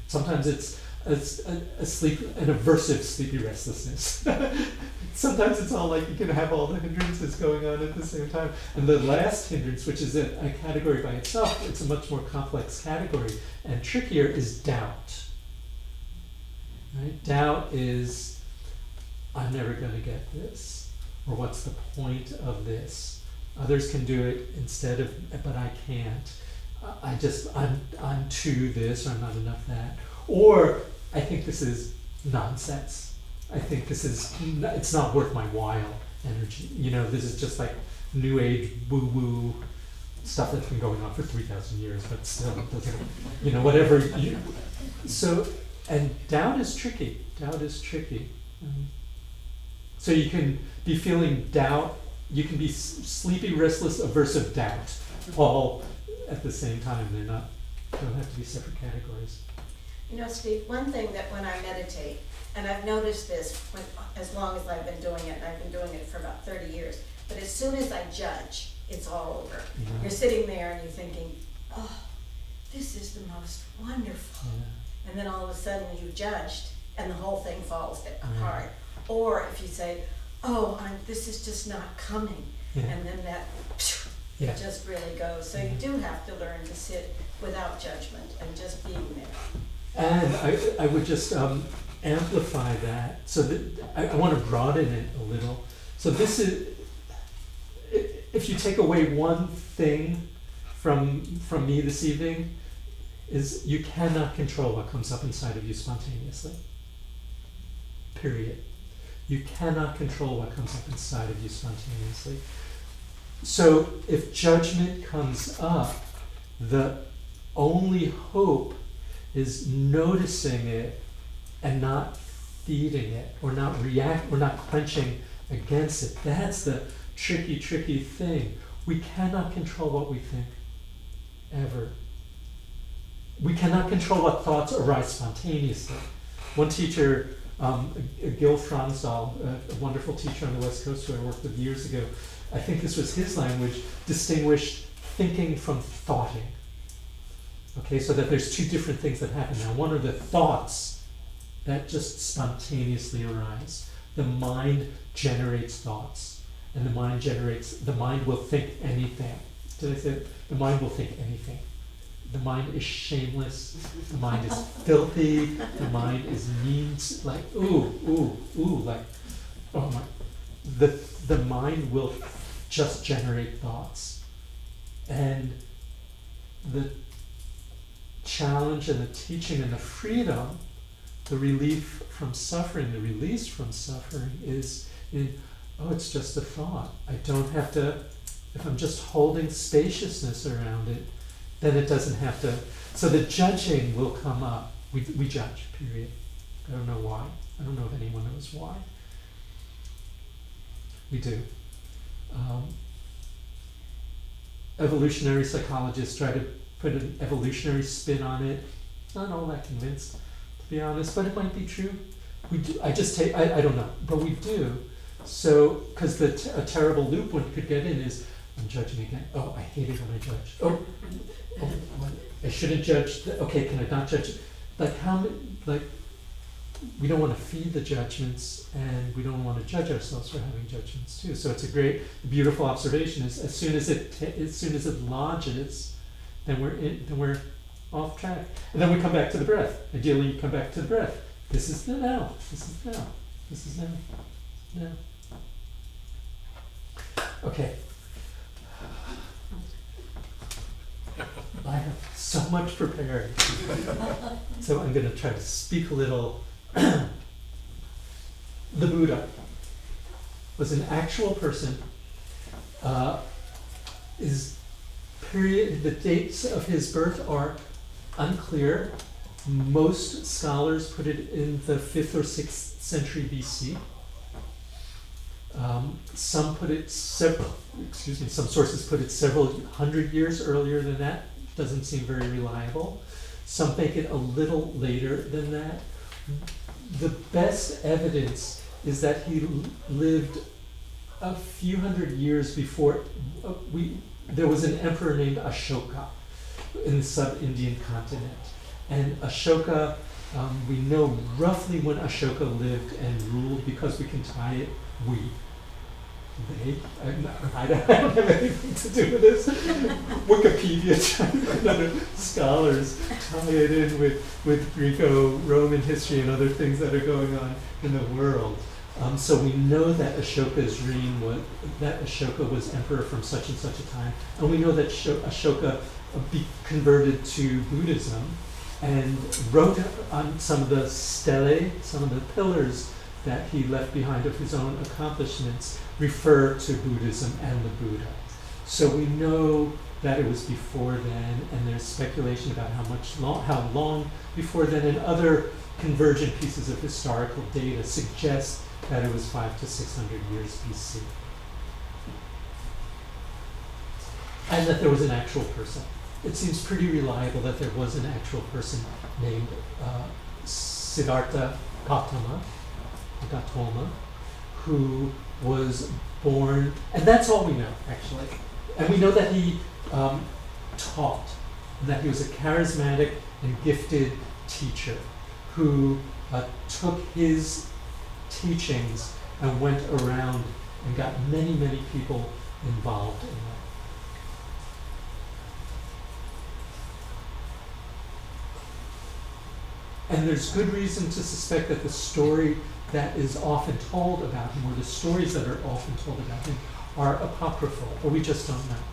Sometimes it's an aversive sleepy restlessness. Sometimes it's all like you can have all the hindrances going on at the same time. And the last hindrance, which is a category by itself, it's a much more complex category and trickier, is doubt. Right? Doubt is, I'm never going to get this. Or what's the point of this? Others can do it instead of, but I can't. I'm too this, or I'm not enough that, or I think this is nonsense. I think it's not worth my while energy. This is just like new age woo-woo stuff that's been going on for 3,000 years, but still it doesn't, whatever you, so, and doubt is tricky. So you can be feeling doubt, you can be sleepy, restless, aversive doubt, all at the same time. Don't have to be separate categories. Steve, one thing that when I meditate, and I've noticed this as long as I've been doing it, and I've been doing it for about 30 years, but as soon as I judge, it's all over. Yeah. You're sitting there and you're thinking, oh, this is the most wonderful. Yeah. And then all of a sudden you've judged and the whole thing falls apart. Or if you say, oh, this is just not coming, and then that it just really goes. So you do have to learn to sit without judgment and just being there. And I would just amplify that, so that I want to broaden it a little. So this is, if you take away one thing from me this evening, is you cannot control what comes up inside of you spontaneously. Period. You cannot control what comes up inside of you spontaneously. So if judgment comes up, the only hope is noticing it and not feeding it, or not quenching against it. That's the tricky thing. We cannot control what we think, ever. We cannot control what thoughts arise spontaneously. One teacher, Gil Fronsdal, a wonderful teacher on the West Coast who I worked with years ago, I think this was his language, distinguished thinking from thoughting. Okay, so that there's two different things that happen now. One are the thoughts that just spontaneously arise. The mind generates thoughts, and the mind will think anything. Did I say it? The mind will think anything. The mind is shameless, the mind is filthy, the mind is mean, like, like, oh my. The mind will just generate thoughts. And the challenge and the teaching and the freedom, the relief from suffering, the release from suffering is it's just a thought. I don't have to, if I'm just holding spaciousness around it, then it doesn't have to, so the judging will come up. We judge, period. I don't know why. I don't know if anyone knows why. We do. Evolutionary psychologists try to put an evolutionary spin on it. Not all that convinced, to be honest, but it might be true. We do. I don't know, but we do. So, because a terrible loop one could get in is, I'm judging again. Oh, I hate it when I judge. Oh, I shouldn't judge. Okay, can I not judge? We don't want to feed the judgments, and we don't want to judge ourselves for having judgments too. So it's a great, beautiful observation. Is as soon as it lodges, then we're off track, and then we come back to the breath. Ideally, you come back to the breath. This is the now. This is now. This is now. Now. Okay. I have so much prepared. So I'm going to try to speak a little. The Buddha was an actual person. The dates of his birth are unclear. Most scholars put it in the 5th or 6th century BC. Some sources put it several hundred years earlier than that. Doesn't seem very reliable. Some make it a little later than that. The best evidence is that he lived a few hundred years before there was an emperor named Ashoka in the sub-Indian continent. And Ashoka, we know roughly when Ashoka lived and ruled because we can tie it, I don't have anything to do with this. Wikipedia and other scholars tie it in with Greco-Roman history and other things that are going on in the world. So we know that Ashoka's reign Ashoka was emperor from such and such a time, and we know that Ashoka converted to Buddhism and wrote on some of the stelae, some of the pillars that he left behind of his own accomplishments refer to Buddhism and the Buddha. So we know that it was before then, and there's speculation about how long before then, and other convergent pieces of historical data suggest that it was 500 to 600 years BC. And that there was an actual person. It seems pretty reliable that there was an actual person named Siddhartha Gautama, who was born, and that's all we know, actually. And we know that he taught, and that he was a charismatic and gifted teacher who took his teachings and went around and got many, many people involved in that. And there's good reason to suspect that the story that is often told about him, or the stories that are often told about him, are apocryphal, or we just don't know.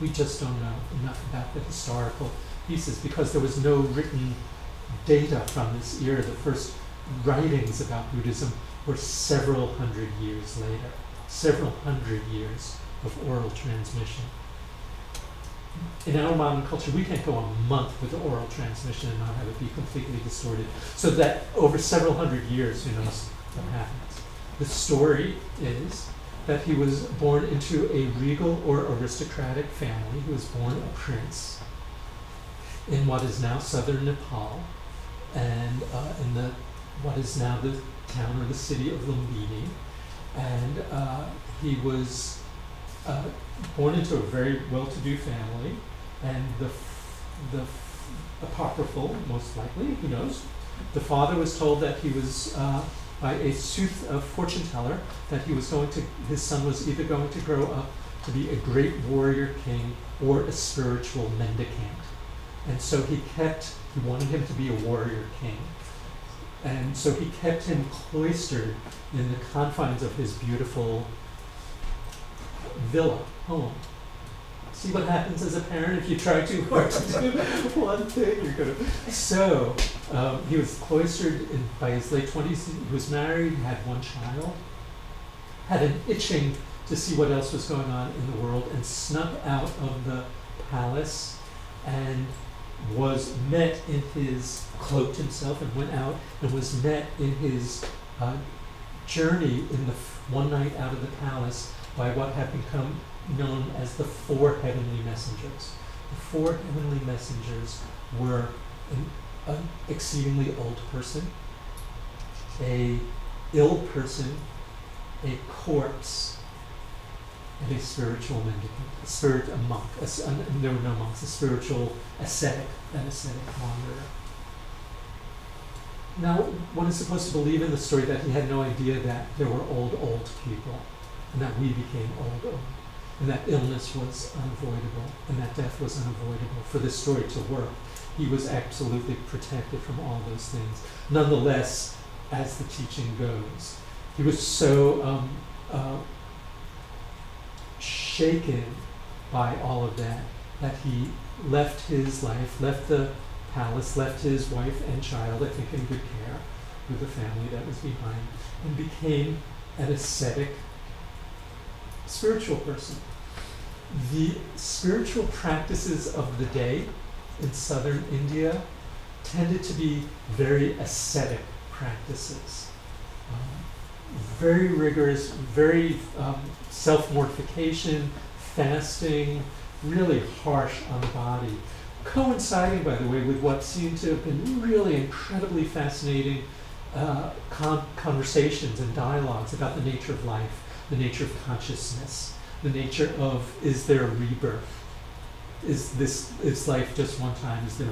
We just don't know enough about the historical pieces because there was no written data from this era. The first writings about Buddhism were several hundred years later, several hundred years of oral transmission. In our modern culture, we can't go a month with oral transmission and not have it be completely distorted. So that over several hundred years, who knows what happens. The story is that he was born into a regal or aristocratic family. He was born a prince in what is now southern Nepal, and in what is now the town or the city of Lumbini. And he was born into a very well-to-do family, and the apocryphal, most likely, who knows, the father was told that he was by a fortune teller that his son was either going to grow up to be a great warrior king or a spiritual mendicant. And so he wanted him to be a warrior king. And so he kept him cloistered in the confines of his beautiful villa, home. See what happens as a parent if you try too hard to do one thing, you're gonna. So he was cloistered by his late 20s. He was married, had one child, had an itching to see what else was going on in the world, and snuck out of the palace and was met in his, cloaked himself and went out and was met in his journey in the one night out of the palace by what had become known as the four heavenly messengers. The four heavenly messengers were an exceedingly old person, a ill person, a corpse, and a spiritual mendicant, a monk. There were no monks, a spiritual ascetic, an ascetic wanderer. Now, one is supposed to believe in the story that he had no idea that there were old people, and that we became old, and that illness was unavoidable, and that death was unavoidable. For this story to work, he was absolutely protected from all those things. Nonetheless, as the teaching goes, he was so shaken by all of that he left his life, left the palace, left his wife and child, I think in good care, with the family that was behind, and became an ascetic spiritual person. The spiritual practices of the day in southern India tended to be very ascetic practices. Very rigorous, very self-mortification, fasting, really harsh on the body. Coinciding, by the way, with what seemed to have been really incredibly fascinating conversations and dialogues about the nature of life, the nature of consciousness, the nature of, is there a rebirth? Is life just one time? Is there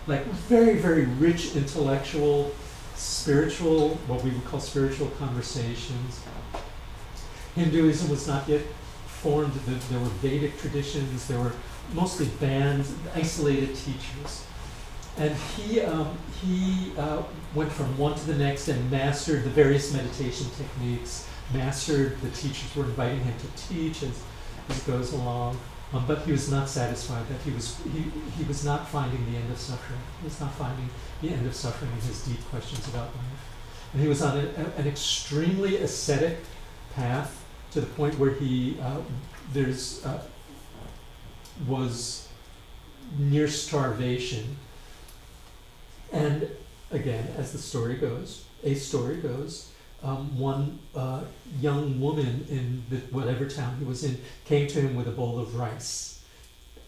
like very, very rich intellectual, spiritual, what we would call spiritual conversations. Hinduism was not yet formed. There were Vedic traditions. There were mostly bands, isolated teachers. And he went from one to the next and mastered the various meditation techniques, mastered the teachers were inviting him to teach as it goes along. But he was not satisfied that he was not finding the end of suffering. He was not finding the end of suffering in his deep questions about life. And he was on an extremely ascetic path to the point where he was near starvation. And again, as the story goes, one young woman in whatever town he was in came to him with a bowl of rice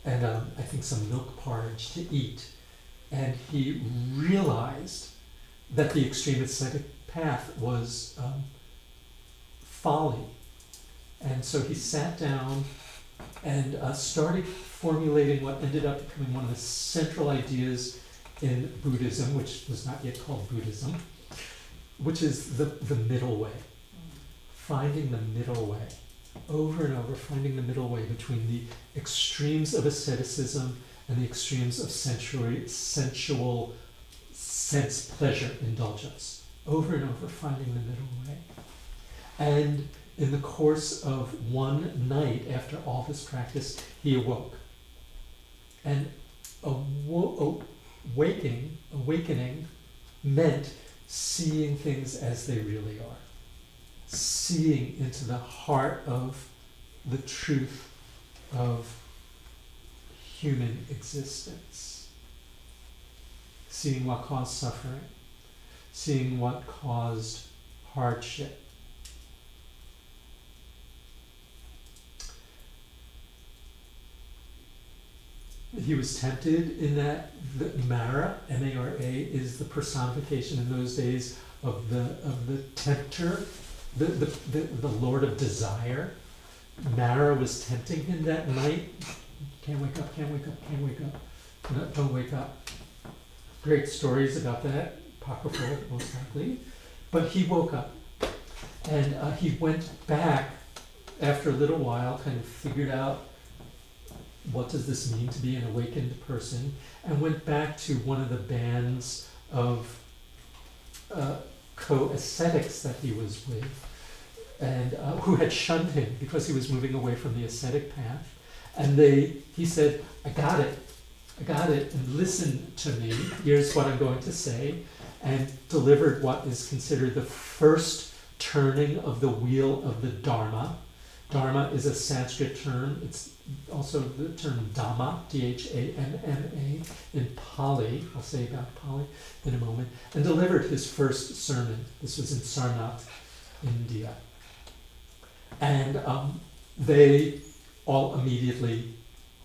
and I think some milk porridge to eat. And he realized that the extreme ascetic path was folly. And so he sat down and started formulating what ended up becoming one of the central ideas in Buddhism, which was not yet called Buddhism, which is the middle way. Finding the middle way. Over and over, finding the middle way between the extremes of asceticism and the extremes of sensual sense pleasure indulgence. Over and over, finding the middle way. And in the course of one night, after all this practice, he awoke. And awakening meant seeing things as they really are. Seeing into the heart of the truth of human existence. Seeing what caused suffering. Seeing what caused hardship. He was tempted in that the Mara, M-A-R-A, is the personification in those days of the tempter, the Lord of Desire. Mara was tempting him that night. Can't wake up, can't wake up, can't wake up. No, don't wake up. Great stories about that, apocryphal most likely. But he woke up. And he went back after a little while, kind of figured out what does this mean to be an awakened person, and went back to one of the bands of co-ascetics that he was with, and who had shunned him because he was moving away from the ascetic path. And he said, I got it, and listen to me, here's what I'm going to say, and delivered what is considered the first turning of the wheel of the Dharma. Dharma is a Sanskrit term. It's also the term Dhamma, D-H-A-M-M-A, in Pali. I'll say about Pali in a moment. And delivered his first sermon. This was in Sarnath, India. And they all immediately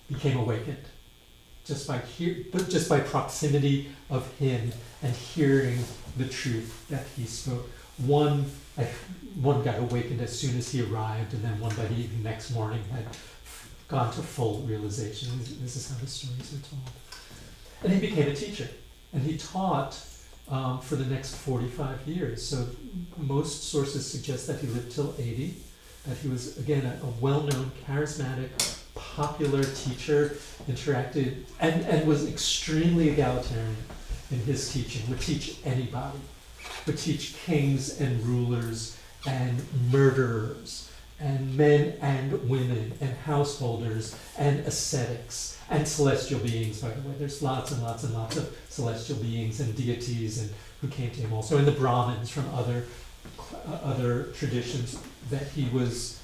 became awakened, just by proximity of him and hearing the truth that he spoke. One got awakened as soon as he arrived, and then one by the next morning had gone to full realization. This is how the stories are told. And he became a teacher, and he taught for the next 45 years. So most sources suggest that he lived till 80, that he was, again, a well-known, charismatic, popular teacher, interacted, and was extremely egalitarian in his teaching, would teach anybody. Would teach kings and rulers and murderers and men and women and householders and ascetics and celestial beings, by the way. There's lots and lots and lots of celestial beings and deities and who came to him also, and the Brahmins from other traditions, that he was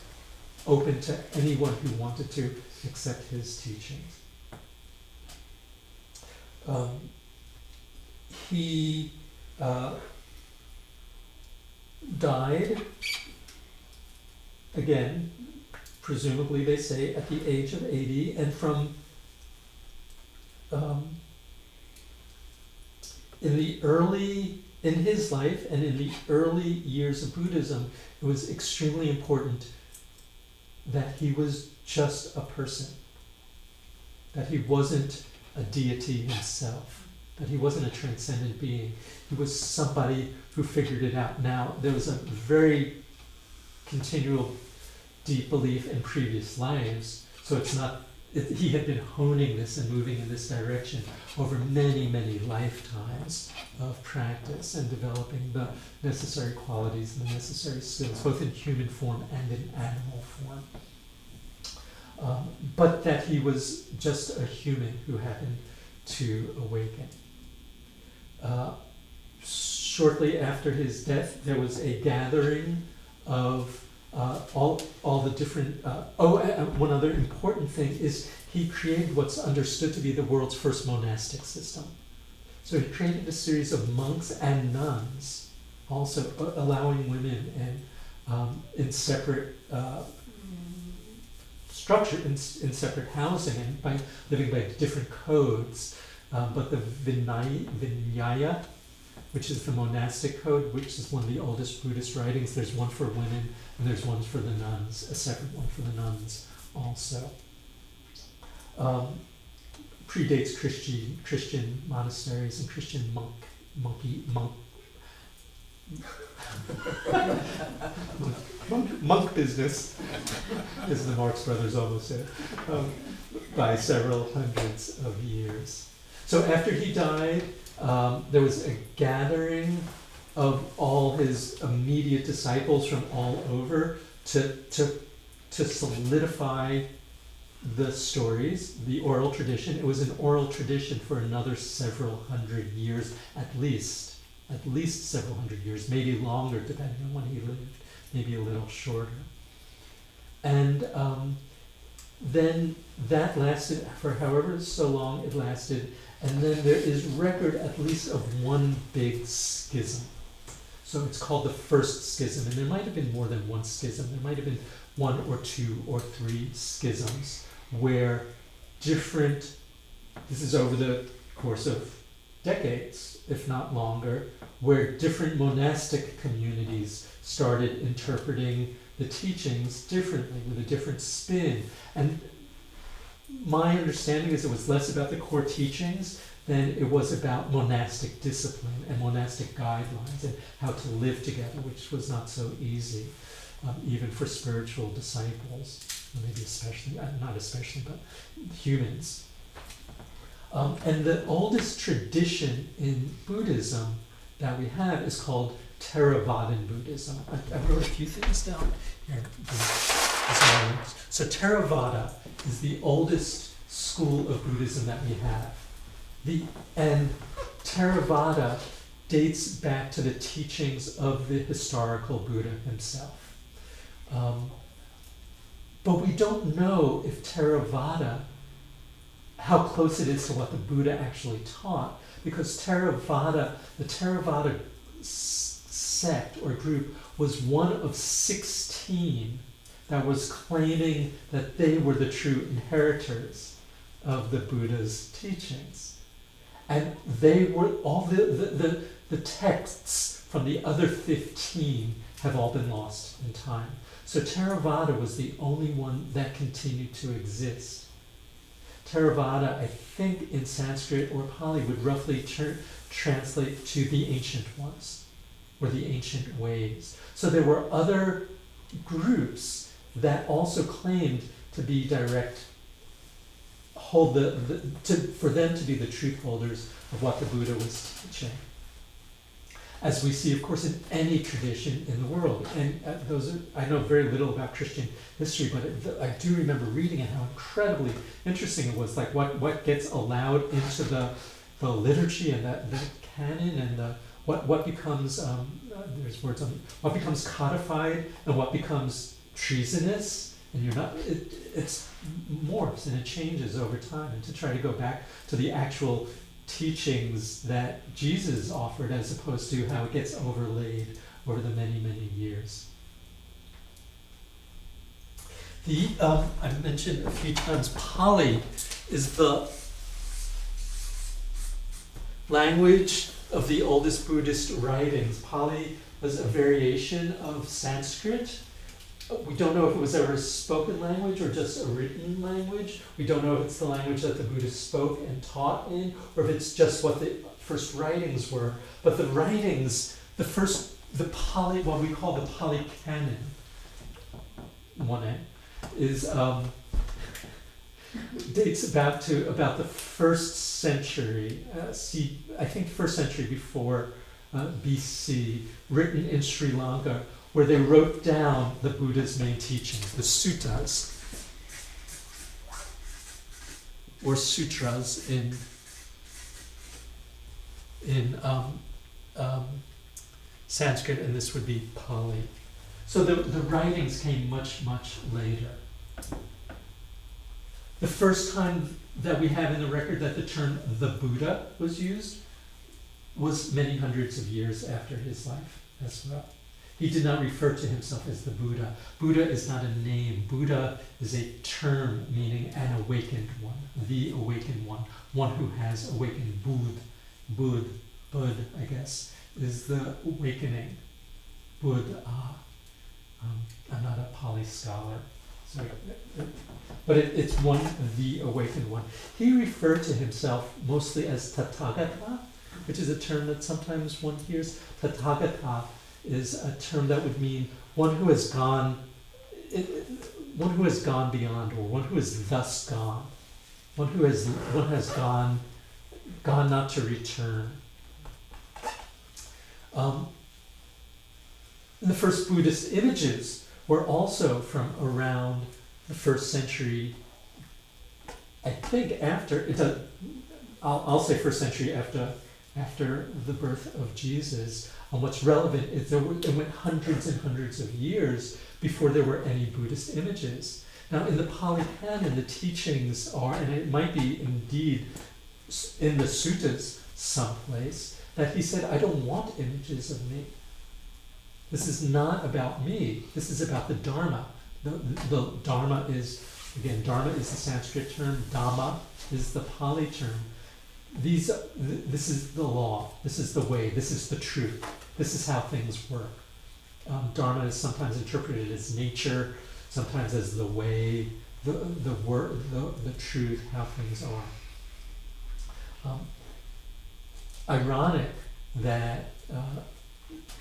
open to anyone who wanted to accept his teachings. He died, again, presumably they say at the age of 80, and from in his life and in the early years of Buddhism, it was extremely important that he was just a person, that he wasn't a deity himself, that he wasn't a transcendent being. He was somebody who figured it out. Now, there was a very continual deep belief in previous lives, so he had been honing this and moving in this direction over many, many lifetimes of practice and developing the necessary qualities and the necessary skills, both in human form and in animal form. but that he was just a human who happened to awaken. Shortly after his death, there was a gathering of all the different. One other important thing is he created what's understood to be the world's first monastic system. So he created a series of monks and nuns, also allowing women and in separate structure, in separate housing, and by living by different codes. But the Vinaya, which is the monastic code, which is one of the oldest Buddhist writings, there's one for women and there's one for the nuns, a separate one for the nuns also. Predates Christian monasteries and Christian monk business, as the Marx Brothers almost said, by several hundreds of years. So after he died, there was a gathering of all his immediate disciples from all over to solidify the stories, the oral tradition. It was an oral tradition for another several hundred years, at least several hundred years, maybe longer depending on when he lived, maybe a little shorter. And then that lasted for however so long it lasted, and then there is record at least of one big schism. So it's called the first schism, and there might have been more than one schism. There might have been one or two or three schisms where different, this is over the course of decades, if not longer, where different monastic communities started interpreting the teachings differently, with a different spin. And my understanding is it was less about the core teachings than it was about monastic discipline and monastic guidelines and how to live together, which was not so easy, even for spiritual disciples, maybe especially, not especially, but humans. And the oldest tradition in Buddhism that we have is called Theravadan Buddhism. I wrote a few things down here. So Theravada is the oldest school of Buddhism that we have. And Theravada dates back to the teachings of the historical Buddha himself. But we don't know if Theravada, how close it is to what the Buddha actually taught, because the Theravada sect or group was one of 16 that was claiming that they were the true inheritors of the Buddha's teachings. And they were, all the texts from the other 15 have all been lost in time. So Theravada was the only one that continued to exist. Theravada, I think in Sanskrit or Pali, would roughly translate to the ancient ones, or the ancient ways. So there were other groups that also claimed to be for them to be the truth holders of what the Buddha was teaching. As we see, of course, in any tradition in the world. And I know very little about Christian history, but I do remember reading it, how incredibly interesting it was, like what gets allowed into the liturgy and the canon, and what becomes what becomes codified and what becomes treasonous, and it's morphs and it changes over time. And to try to go back to the actual teachings that Jesus offered, as opposed to how it gets overlaid over the many, many years. I mentioned a few times, Pali is the language of the oldest Buddhist writings. Pali was a variation of Sanskrit. We don't know if it was ever a spoken language or just a written language. We don't know if it's the language that the Buddhists spoke and taught in, or if it's just what the first writings were. But the writings, the Pali, what we call the Pali Canon, is dates about the first century, I think first century before BC, written in Sri Lanka, where they wrote down the Buddha's main teachings, the suttas. or sutras in Sanskrit, and this would be Pali. So the writings came much, much later. The first time that we have in the record that the term the Buddha was used was many hundreds of years after his life as well. He did not refer to himself as the Buddha. Buddha is not a name. Buddha is a term meaning an awakened one, the awakened one who has awakened. Bud, I guess, is the awakening. Buddha. I'm not a Pali scholar, but it's one, the awakened one. He referred to himself mostly as Tathagata, which is a term that sometimes one hears. Tathagata is a term that would mean one who has gone beyond, or one who is thus gone, one has gone not to return. The first Buddhist images were also from around the 1st century. I think I'll say 1st century after the birth of Jesus. And what's relevant is it went hundreds and hundreds of years before there were any Buddhist images. Now in the Pali Canon, the teachings are, and it might be indeed in the suttas someplace, that he said, I don't want images of me. This is not about me. This is about the Dharma. The Dharma is, again, Dharma is the Sanskrit term. Dhamma is the Pali term. This is the law. This is the way. This is the truth. This is how things work. Dharma is sometimes interpreted as nature, sometimes as the way, the word, the truth, how things are. Ironic that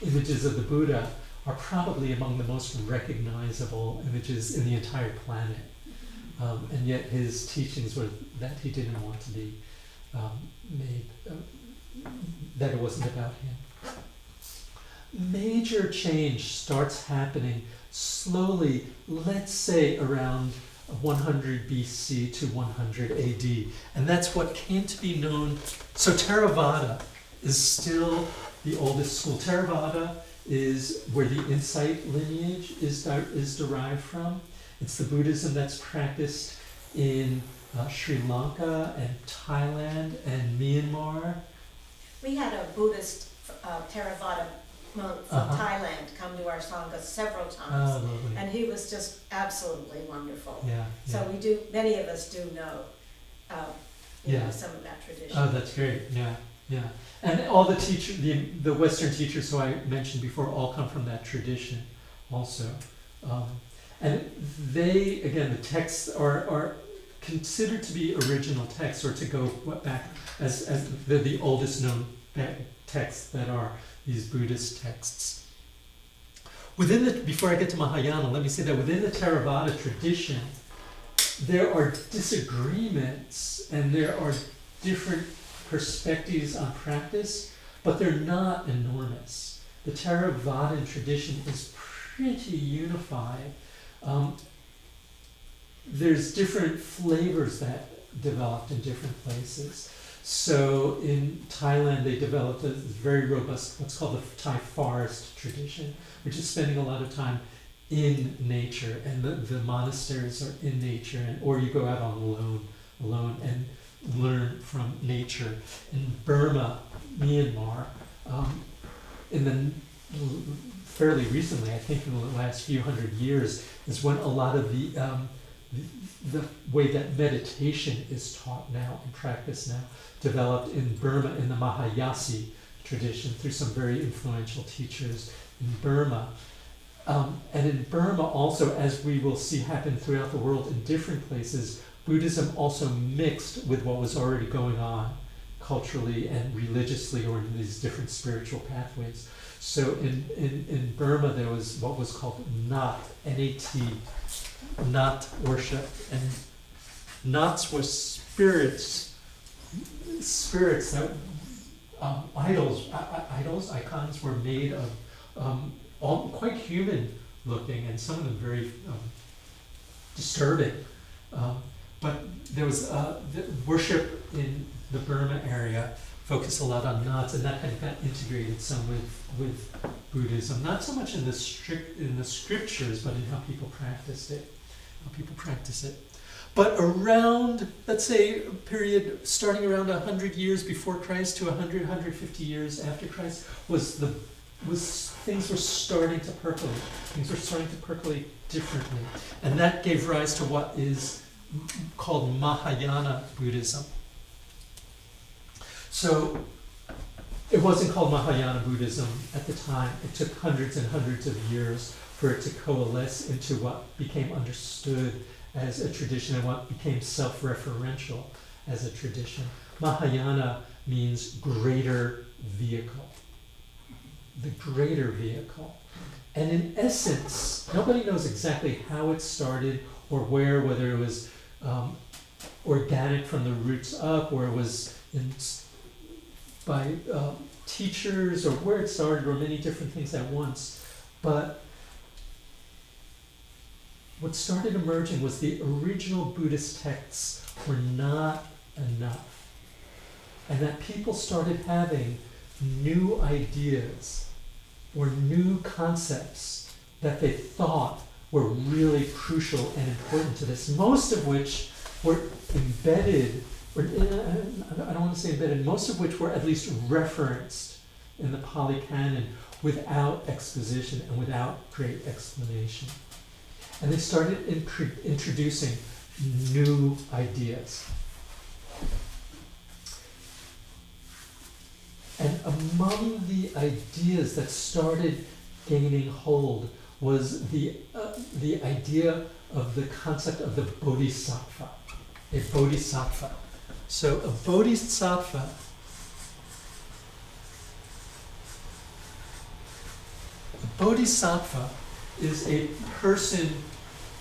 images of the Buddha are probably among the most recognizable images in the entire planet. And yet his teachings were that he didn't want to be made, that it wasn't about him. Major change starts happening slowly, let's say around 100 BC to 100 AD. And that's what came to be known. So Theravada is still the oldest school. Theravada is where the insight lineage is derived from. It's the Buddhism that's practiced in Sri Lanka and Thailand and Myanmar. We had a Buddhist Theravada monk from Thailand come to our Sangha several times. Oh, lovely. And he was just absolutely wonderful. Yeah. So many of us do know, some of that tradition. Oh, that's great. Yeah. And all the the Western teachers who I mentioned before all come from that tradition also. And they, again, the texts are considered to be original texts, or to go back as the oldest known texts that are these Buddhist texts. Before I get to Mahayana, let me say that within the Theravada tradition, there are disagreements and there are different perspectives on practice, but they're not enormous. The Theravada tradition is pretty unified. There's different flavors that developed in different places. So in Thailand, they developed a very robust, what's called the Thai forest tradition, which is spending a lot of time in nature, and the monasteries are in nature, or you go out on alone and learn from nature. In Burma, Myanmar, fairly recently, I think in the last few hundred years, is when a lot of the way that meditation is taught now and practiced now developed in Burma in the Mahayasi tradition through some very influential teachers in Burma. And in Burma also, as we will see happen throughout the world in different places, Buddhism also mixed with what was already going on culturally and religiously, or in these different spiritual pathways. So in Burma, there was what was called Nat, N-A-T, Nat worship. And Nats were spirits that, icons were made of all quite human looking, and some of them very disturbing. But there was the worship in the Burma area focused a lot on knots, and that kind of got integrated some with Buddhism. Not so much in the scriptures, but in how people practiced it. But around, let's say, a period starting around 100 years before Christ to 150 years after Christ, things were starting to percolate. Things were starting to percolate differently. And that gave rise to what is called Mahayana Buddhism. So it wasn't called Mahayana Buddhism at the time. It took hundreds and hundreds of years for it to coalesce into what became understood as a tradition and what became self-referential as a tradition. Mahayana means greater vehicle. The greater vehicle. And in essence, nobody knows exactly how it started or where, whether it was organic from the roots up, or it was by teachers, or where it started, or many different things at once. But what started emerging was the original Buddhist texts were not enough. And that people started having new ideas or new concepts that they thought were really crucial and important to this, most of which were embedded, or I don't want to say embedded, most of which were at least referenced in the Pali Canon without exposition and without great explanation. And they started introducing new ideas. And among the ideas that started gaining hold was the idea of the concept of the bodhisattva, a bodhisattva. So a bodhisattva is a person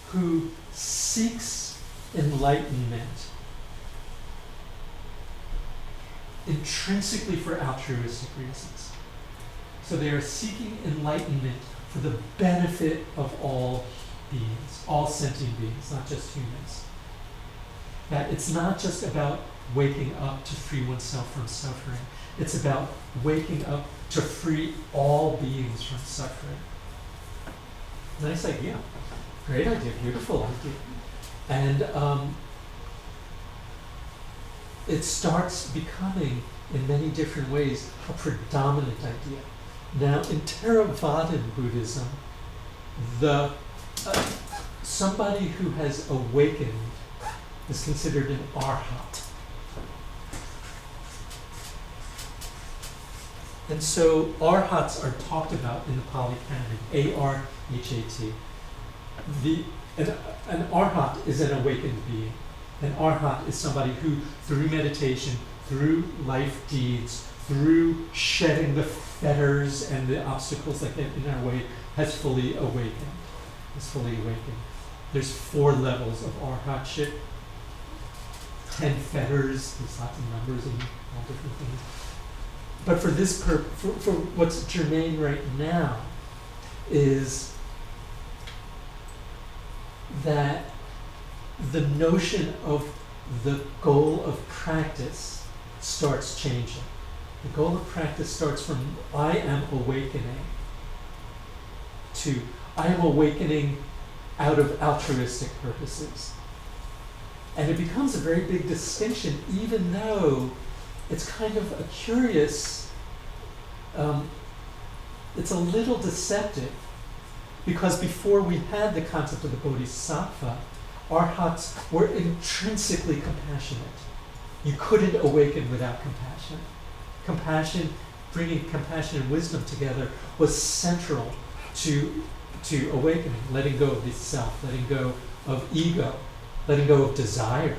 who seeks enlightenment intrinsically for altruistic reasons. So they are seeking enlightenment for the benefit of all beings, all sentient beings, not just humans. That it's not just about waking up to free oneself from suffering. It's about waking up to free all beings from suffering. Nice idea. Great idea. Beautiful idea. And it starts becoming, in many different ways, a predominant idea. Now, in Theravadan Buddhism, somebody who has awakened is considered an arhat. And so arhats are talked about in the Pali Canon, A-R-H-A-T. An arhat is an awakened being. An arhat is somebody who, through meditation, through life deeds, through shedding the fetters and the obstacles that get in our way, has fully awakened. There's 4 levels of arhatship, 10 fetters, there's lots of numbers and all different things. But for this for what's germane right now is that the notion of the goal of practice starts changing. The goal of practice starts from I am awakening to I am awakening out of altruistic purposes. And it becomes a very big distinction, even though it's kind of a curious, it's a little deceptive, because before we had the concept of the bodhisattva, arhats were intrinsically compassionate. You couldn't awaken without compassion. Compassion, bringing compassion and wisdom together, was central to awakening, letting go of the self, letting go of ego, letting go of desire,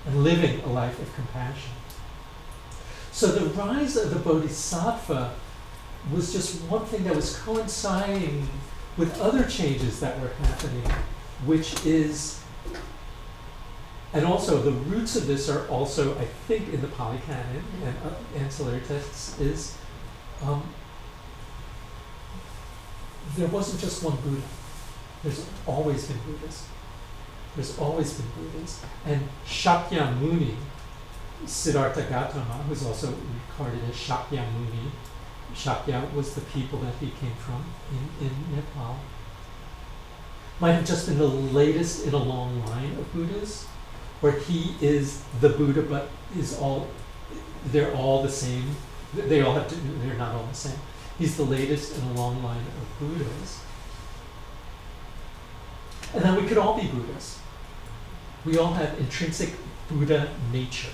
and living a life of compassion. So the rise of the bodhisattva was just one thing that was coinciding with other changes that were happening, which is, and also the roots of this are also, I think, in the Pali Canon and ancillary texts, is there wasn't just one Buddha. There's always been Buddhas. There's always been Buddhas. And Shakyamuni, Siddhartha Gautama, who's also regarded as Shakyamuni, Shakya was the people that he came from in Nepal, might have just been the latest in a long line of Buddhas, where he is the Buddha, but they're all the same. They're not all the same. He's the latest in a long line of Buddhas. And then we could all be Buddhas. We all have intrinsic Buddha nature.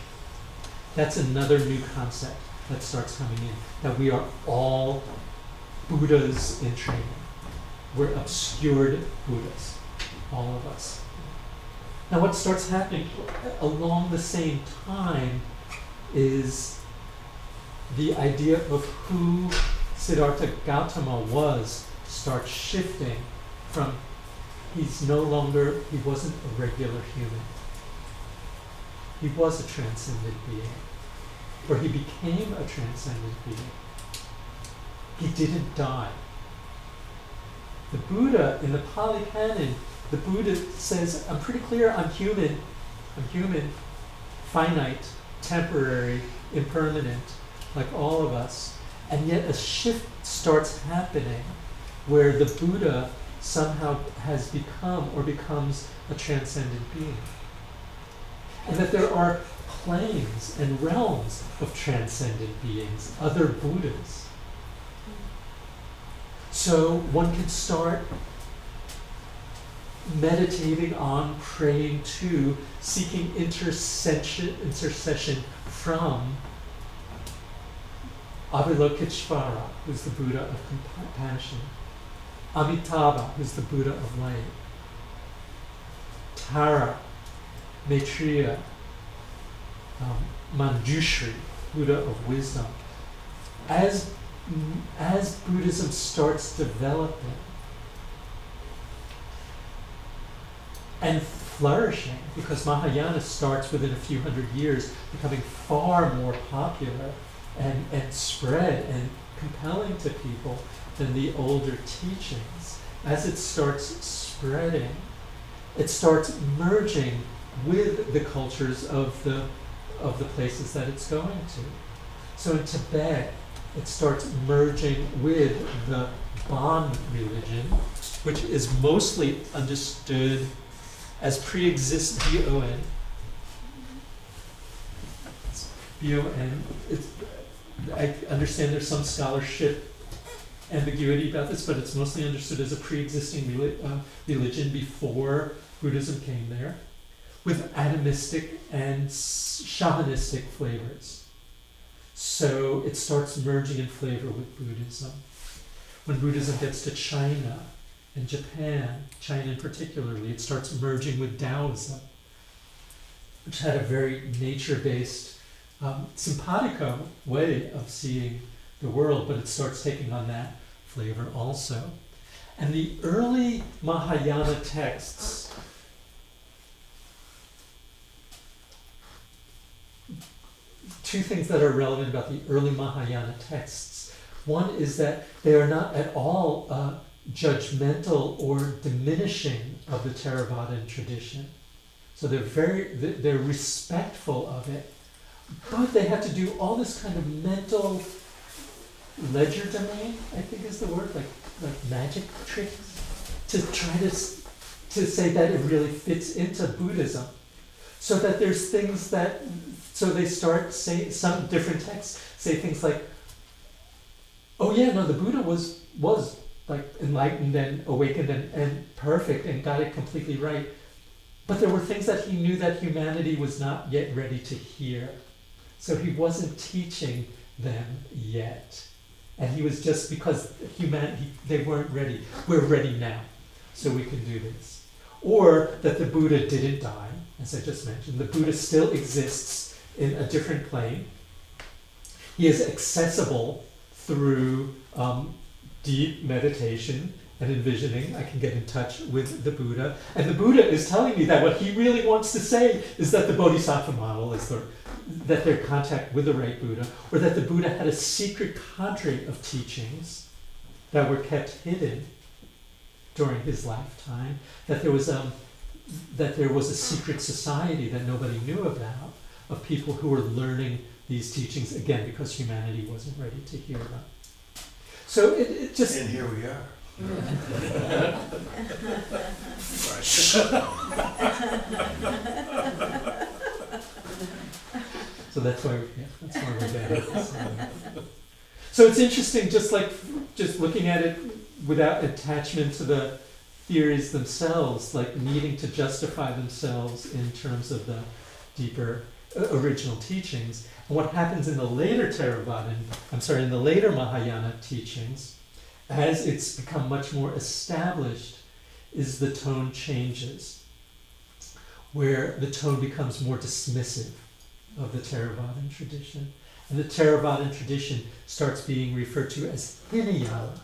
That's another new concept that starts coming in, that we are all Buddhas in training. We're obscured Buddhas, all of us. Now what starts happening along the same time is the idea of who Siddhartha Gautama was starts shifting from he wasn't a regular human. He was a transcendent being, or he became a transcendent being. He didn't die. The Buddha, in the Pali Canon, the Buddha says, I'm pretty clear, I'm human, finite, temporary, impermanent, like all of us. And yet a shift starts happening where the Buddha somehow has become or becomes a transcendent being. And that there are planes and realms of transcendent beings, other Buddhas. So one can start meditating on, praying to, seeking intercession from Avalokiteshvara, who's the Buddha of compassion, Amitabha, who's the Buddha of light, Tara, Maitreya, Manjushri, Buddha of wisdom. As Buddhism starts developing and flourishing, because Mahayana starts within a few hundred years becoming far more popular and spread and compelling to people than the older teachings. As it starts spreading, it starts merging with the cultures of the places that it's going to. So in Tibet, it starts merging with the Bon religion, which is mostly understood as pre-existing B-O-N. B-O-N. I understand there's some scholarship ambiguity about this, but it's mostly understood as a pre-existing religion before Buddhism came there, with atomistic and shamanistic flavors. So it starts merging in flavor with Buddhism. When Buddhism gets to China and Japan, China in particularly, it starts merging with Taoism, which had a very nature-based, simpatico way of seeing the world, but it starts taking on that flavor also. And the early Mahayana texts two things that are relevant about the early Mahayana texts. One is that they are not at all judgmental or diminishing of the Theravadan tradition. So they're respectful of it, but they have to do all this kind of mental legerdemain, I think is the word, like magic tricks, to try to say that it really fits into Buddhism. So that there's things that, so they start saying, some different texts say things like, oh yeah, no, the Buddha was like enlightened and awakened and perfect and got it completely right. But there were things that he knew that humanity was not yet ready to hear. So he wasn't teaching them yet. And he was just, because they weren't ready. We're ready now, so we can do this. Or that the Buddha didn't die, as I just mentioned. The Buddha still exists in a different plane. He is accessible through deep meditation and envisioning. I can get in touch with the Buddha. And the Buddha is telling me that what he really wants to say is that the Bodhisattva model is that their contact with the right Buddha, or that the Buddha had a secret cadre of teachings that were kept hidden during his lifetime, that there was that there was a secret society that nobody knew about, of people who were learning these teachings, again, because humanity wasn't ready to hear them. So it just... And here we are. So that's why, that's why we're there. So it's interesting, just looking at it without attachment to the theories themselves, like needing to justify themselves in terms of the deeper original teachings. And what happens in the later in the later Mahayana teachings, as it's become much more established, is the tone changes, where the tone becomes more dismissive of the Theravadan tradition. And the Theravadan tradition starts being referred to as Hinayana,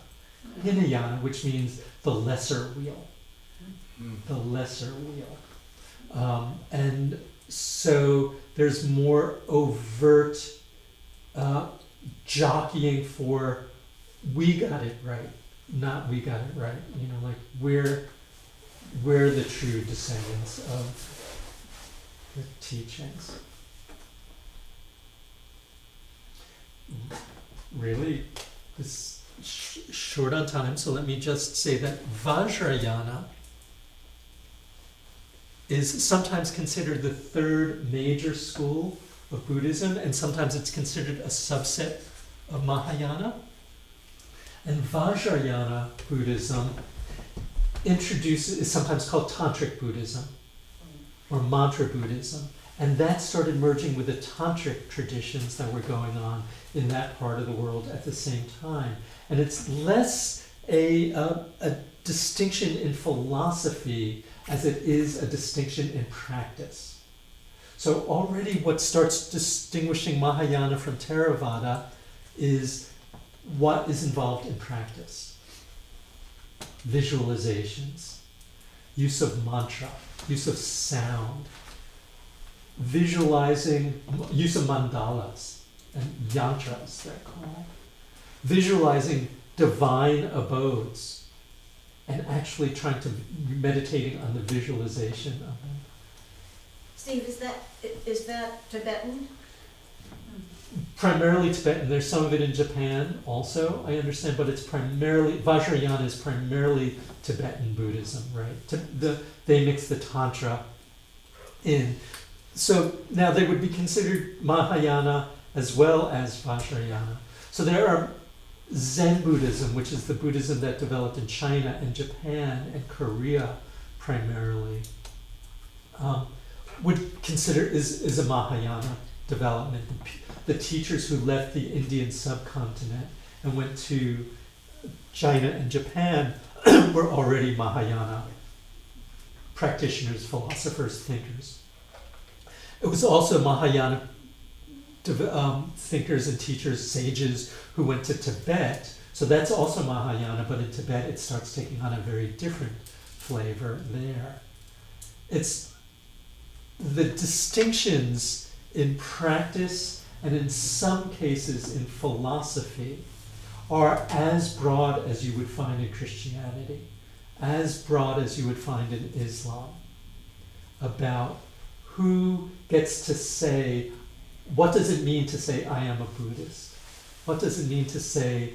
which means the lesser wheel. The lesser wheel. And so there's more overt jockeying for we got it right, not we got it right. You know, like we're the true descendants of the teachings. Really, this short on time, so let me just say that Vajrayana is sometimes considered the third major school of Buddhism, and sometimes it's considered a subset of Mahayana. And Vajrayana Buddhism is sometimes called Tantric Buddhism or Mantra Buddhism. And that started merging with the Tantric traditions that were going on in that part of the world at the same time. And it's less a distinction in philosophy as it is a distinction in practice. So already what starts distinguishing Mahayana from Theravada is what is involved in practice. Visualizations, use of mantra, use of sound, visualizing, use of mandalas and yantras, they're called. Visualizing divine abodes and actually trying to meditating on the visualization of them. Steve, is that Tibetan? Primarily Tibetan. There's some of it in Japan also, I understand, but it's primarily, Vajrayana is primarily Tibetan Buddhism, right? They mix the Tantra in. So now they would be considered Mahayana as well as Vajrayana. So there are Zen Buddhism, which is the Buddhism that developed in China and Japan and Korea primarily, would consider is a Mahayana development. The teachers who left the Indian subcontinent and went to China and Japan were already Mahayana practitioners, philosophers, thinkers. It was also Mahayana thinkers and teachers, sages, who went to Tibet. So that's also Mahayana, but in Tibet it starts taking on a very different flavor there. It's the distinctions in practice and in some cases in philosophy are as broad as you would find in Christianity, as broad as you would find in Islam, about who gets to say, what does it mean to say, I am a Buddhist? What does it mean to say,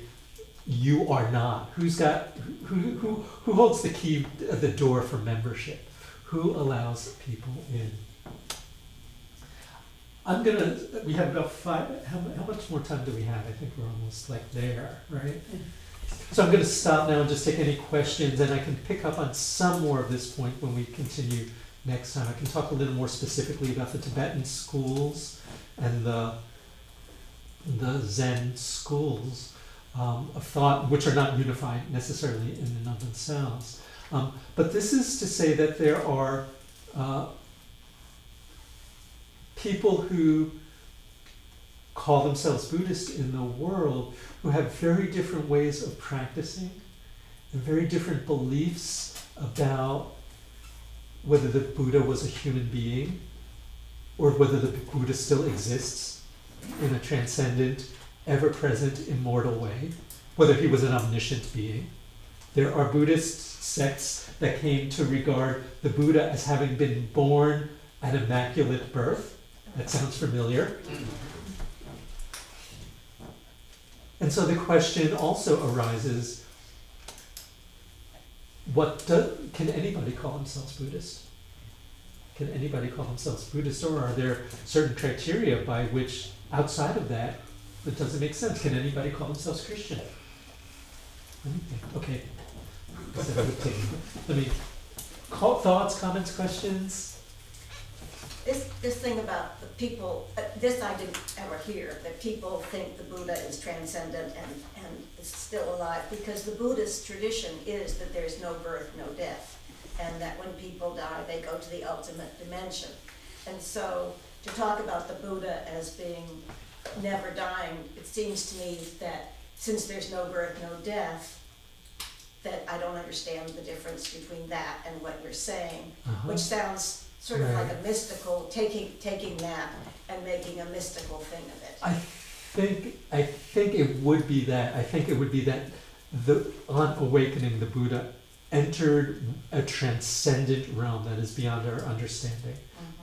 you are not? Who holds the key at the door for membership? Who allows people in? We have about how much more time do we have? I think we're almost like there, right? So I'm going to stop now and just take any questions, and I can pick up on some more of this point when we continue next time. I can talk a little more specifically about the Tibetan schools and the Zen schools of thought, which are not unified necessarily in and of themselves. But this is to say that there are people who call themselves Buddhist in the world who have very different ways of practicing and very different beliefs about whether the Buddha was a human being or whether the Buddha still exists in a transcendent, ever-present, immortal way, whether he was an omniscient being, There are Buddhist sects that came to regard the Buddha as having been born at immaculate birth. That sounds familiar. And so the question also arises, can anybody call themselves Buddhist? Can anybody call themselves Buddhist, or are there certain criteria by which, outside of that, it doesn't make sense? Can anybody call themselves Christian? Anything? Okay. Let me, thoughts, comments, questions? This thing about the people, this I didn't ever hear, that people think the Buddha is transcendent and is still alive, because the Buddhist tradition is that there's no birth, no death, and that when people die, they go to the ultimate dimension. And so to talk about the Buddha as being never dying, it seems to me that since there's no birth, no death, that I don't understand the difference between that and what you're saying, which sounds sort of like a mystical, taking that and making a mystical thing of it. I think it would be that. I think it would be that on awakening, the Buddha entered a transcendent realm that is beyond our understanding.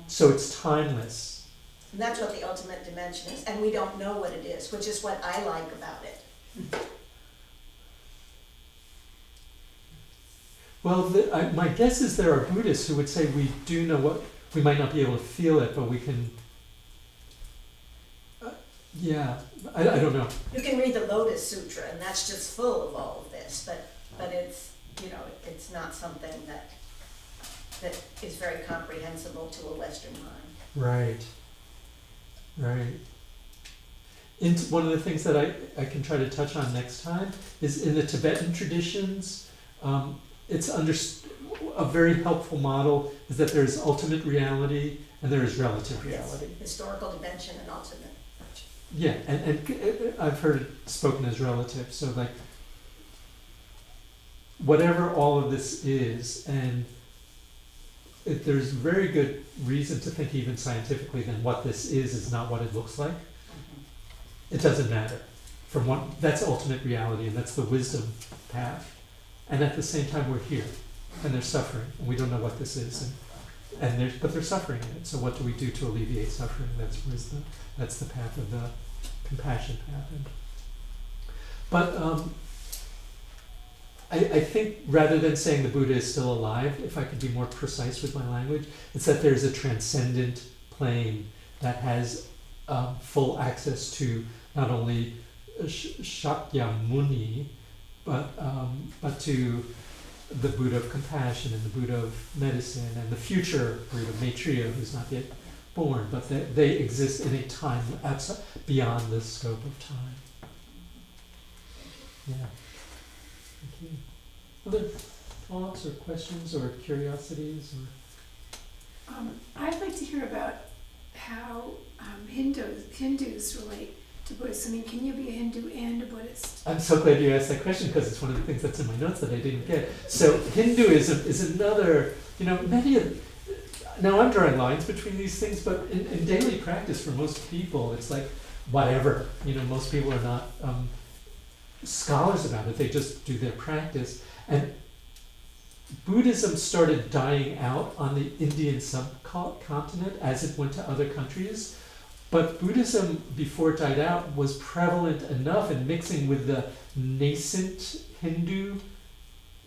So it's timeless. And that's what the ultimate dimension is, and we don't know what it is, which is what I like about it. Well, my guess is there are Buddhists who would say we do know what, we might not be able to feel it, but we can, I don't know. You can read the Lotus Sutra, and that's just full of all of this, but it's, it's not something that is very comprehensible to a Western mind. Right. One of the things that I can try to touch on next time is in the Tibetan traditions, it's a very helpful model is that there's ultimate reality and there is relative reality. Yes. Historical dimension and ultimate. Yeah, and I've heard it spoken as relative. So like, whatever all of this is, and there's very good reason to think even scientifically then what this is not what it looks like. It doesn't matter. That's ultimate reality, and that's the wisdom path. And at the same time, we're here, and they're suffering, and we don't know what this is, but they're suffering in it. So what do we do to alleviate suffering? That's wisdom. That's the path of the compassion path. But I think rather than saying the Buddha is still alive, if I could be more precise with my language, it's that there's a transcendent plane that has full access to not only Shakyamuni, but to the Buddha of compassion and the Buddha of medicine and the future Buddha, Maitreya, who's not yet born, but they exist in a time outside, beyond the scope of time. Yeah. Thank you. Other thoughts or questions or curiosities? I'd like to hear about how Hindus relate to Buddhists. I mean, can you be a Hindu and a Buddhist? I'm so glad you asked that question because it's one of the things that's in my notes that I didn't get. So Hinduism is another, now I'm drawing lines between these things, but in daily practice for most people, it's like whatever. Most people are not scholars about it. They just do their practice. And Buddhism started dying out on the Indian subcontinent as it went to other countries. But Buddhism, before it died out, was prevalent enough in mixing with the nascent Hindu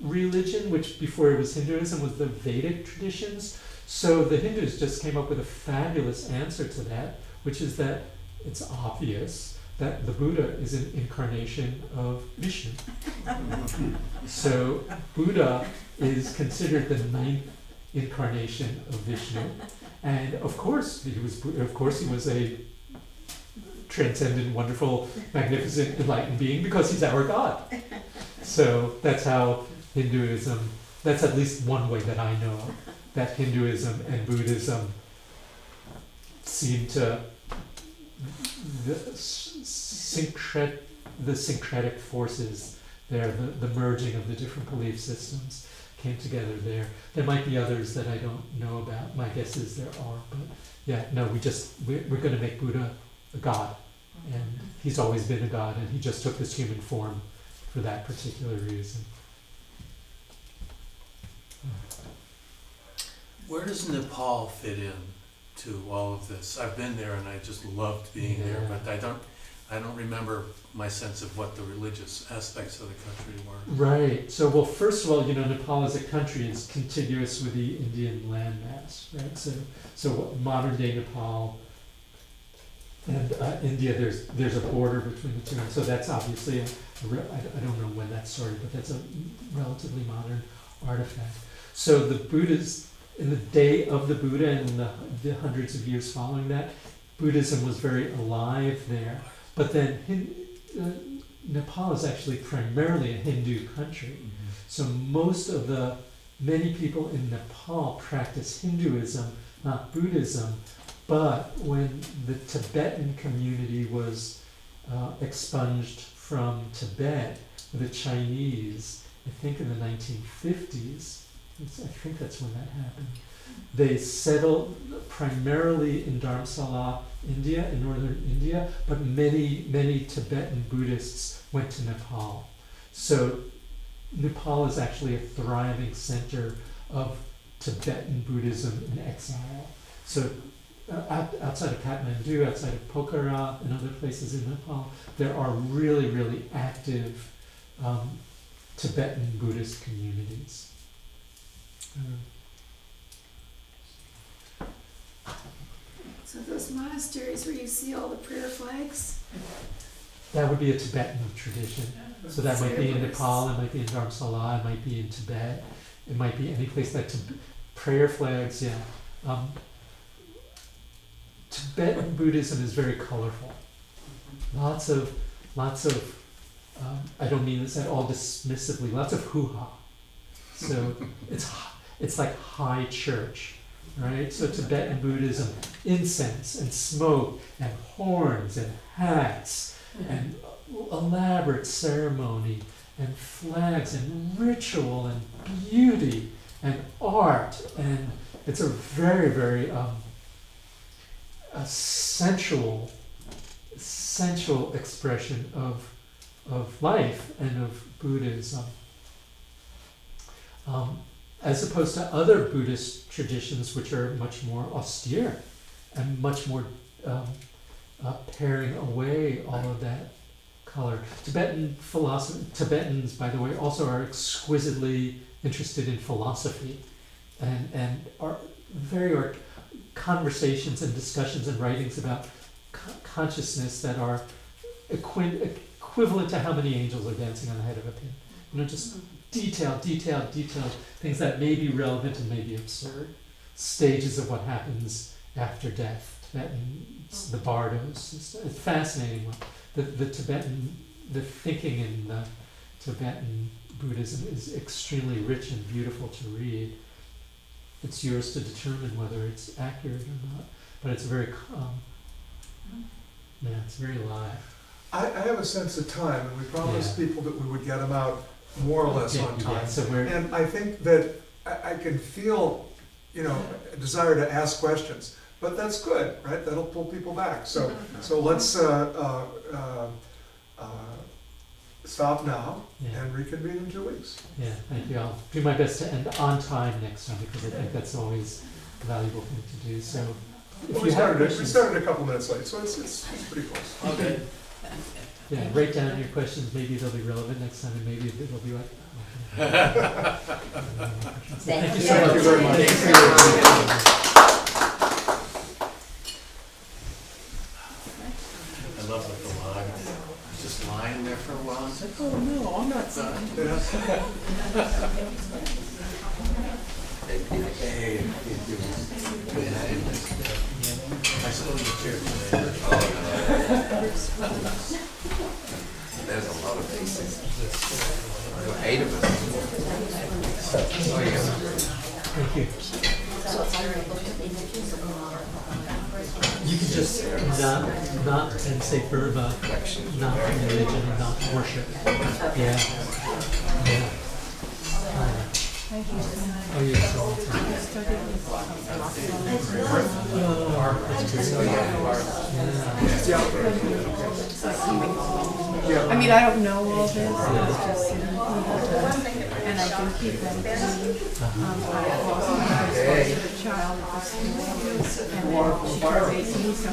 religion, which before it was Hinduism was the Vedic traditions. So the Hindus just came up with a fabulous answer to that, which is that it's obvious that the Buddha is an incarnation of Vishnu. So Buddha is considered the ninth incarnation of Vishnu. And of course he was a transcendent, wonderful, magnificent, enlightened being because he's our God. So that's how Hinduism, that's at least one way that I know of, that Hinduism and Buddhism seem to, the syncretic forces there, the merging of the different belief systems came together there. There might be others that I don't know about. My guess is there are, but yeah, no, we're going to make Buddha a god, and he's always been a god, and he just took this human form for that particular reason. Where does Nepal fit in to all of this? I've been there and I just loved being there, but I don't remember my sense of what the religious aspects of the country were. Right. So, well, first of all, Nepal as a country is contiguous with the Indian landmass, right? So modern day Nepal and India, there's a border between the two, and so that's obviously I don't know when that started, but that's a relatively modern artifact. So the Buddhists, in the day of the Buddha and in the hundreds of years following that, Buddhism was very alive there. But then Nepal is actually primarily a Hindu country. So many people in Nepal practice Hinduism, not Buddhism. But when the Tibetan community was expunged from Tibet, the Chinese, I think in the 1950s, I think that's when that happened, they settled primarily in Dharamsala, India, in northern India, but many Tibetan Buddhists went to Nepal. So Nepal is actually a thriving center of Tibetan Buddhism in exile. So outside of Kathmandu, outside of Pokhara, and other places in Nepal, there are really, really active Tibetan Buddhist communities. So those monasteries where you see all the prayer flags? That would be a Tibetan tradition. So that might be in Nepal, it might be in Dharamsala, it might be in Tibet, it might be any place that prayer flags, Tibetan Buddhism is very colorful. Lots of I don't mean this at all dismissively, lots of hoo-ha. So it's like high church, right? So Tibetan Buddhism, incense and smoke and horns and hats and elaborate ceremony and flags and ritual and beauty and art, and it's a very, very a sensual expression of life and of Buddhism. As opposed to other Buddhist traditions which are much more austere and much more paring away all of that color. Tibetans, by the way, also are exquisitely interested in philosophy and are very conversations and discussions and writings about consciousness that are equivalent to how many angels are dancing on the head of a pin. Just detailed things that may be relevant and may be absurd. Stages of what happens after death. The bardos. It's fascinating. The thinking in the Tibetan Buddhism is extremely rich and beautiful to read. It's yours to determine whether it's accurate or not. But it's very, it's very live. I have a sense of time, and we promised people that we would get them out more or less on time. And I think that I can feel, a desire to ask questions, but that's good, right? That'll pull people back. So let's stop now and reconvene in 2 weeks. Yeah, thank you. I'll do my best to end on time next time because I think that's always a valuable thing to do. So well, we started a couple minutes late, so it's pretty close. Okay. Yeah, write down your questions. Maybe they'll be relevant next time, and maybe it'll be like. Thank you so much. Thank you very much. I love the line. I was just lying there for a while and said, "Oh no, I'm not done." Hey, I still in the chair today. There's a lot of faces. There were 8 of us. Oh, yeah. Thank you. You can just not and say Burma, not religion, not worship. Yeah. Thank you. Oh, you're so welcome. I mean, I don't know all this. It's just, and I do keep them clean. I also have a child at the school, and then she turns 18, so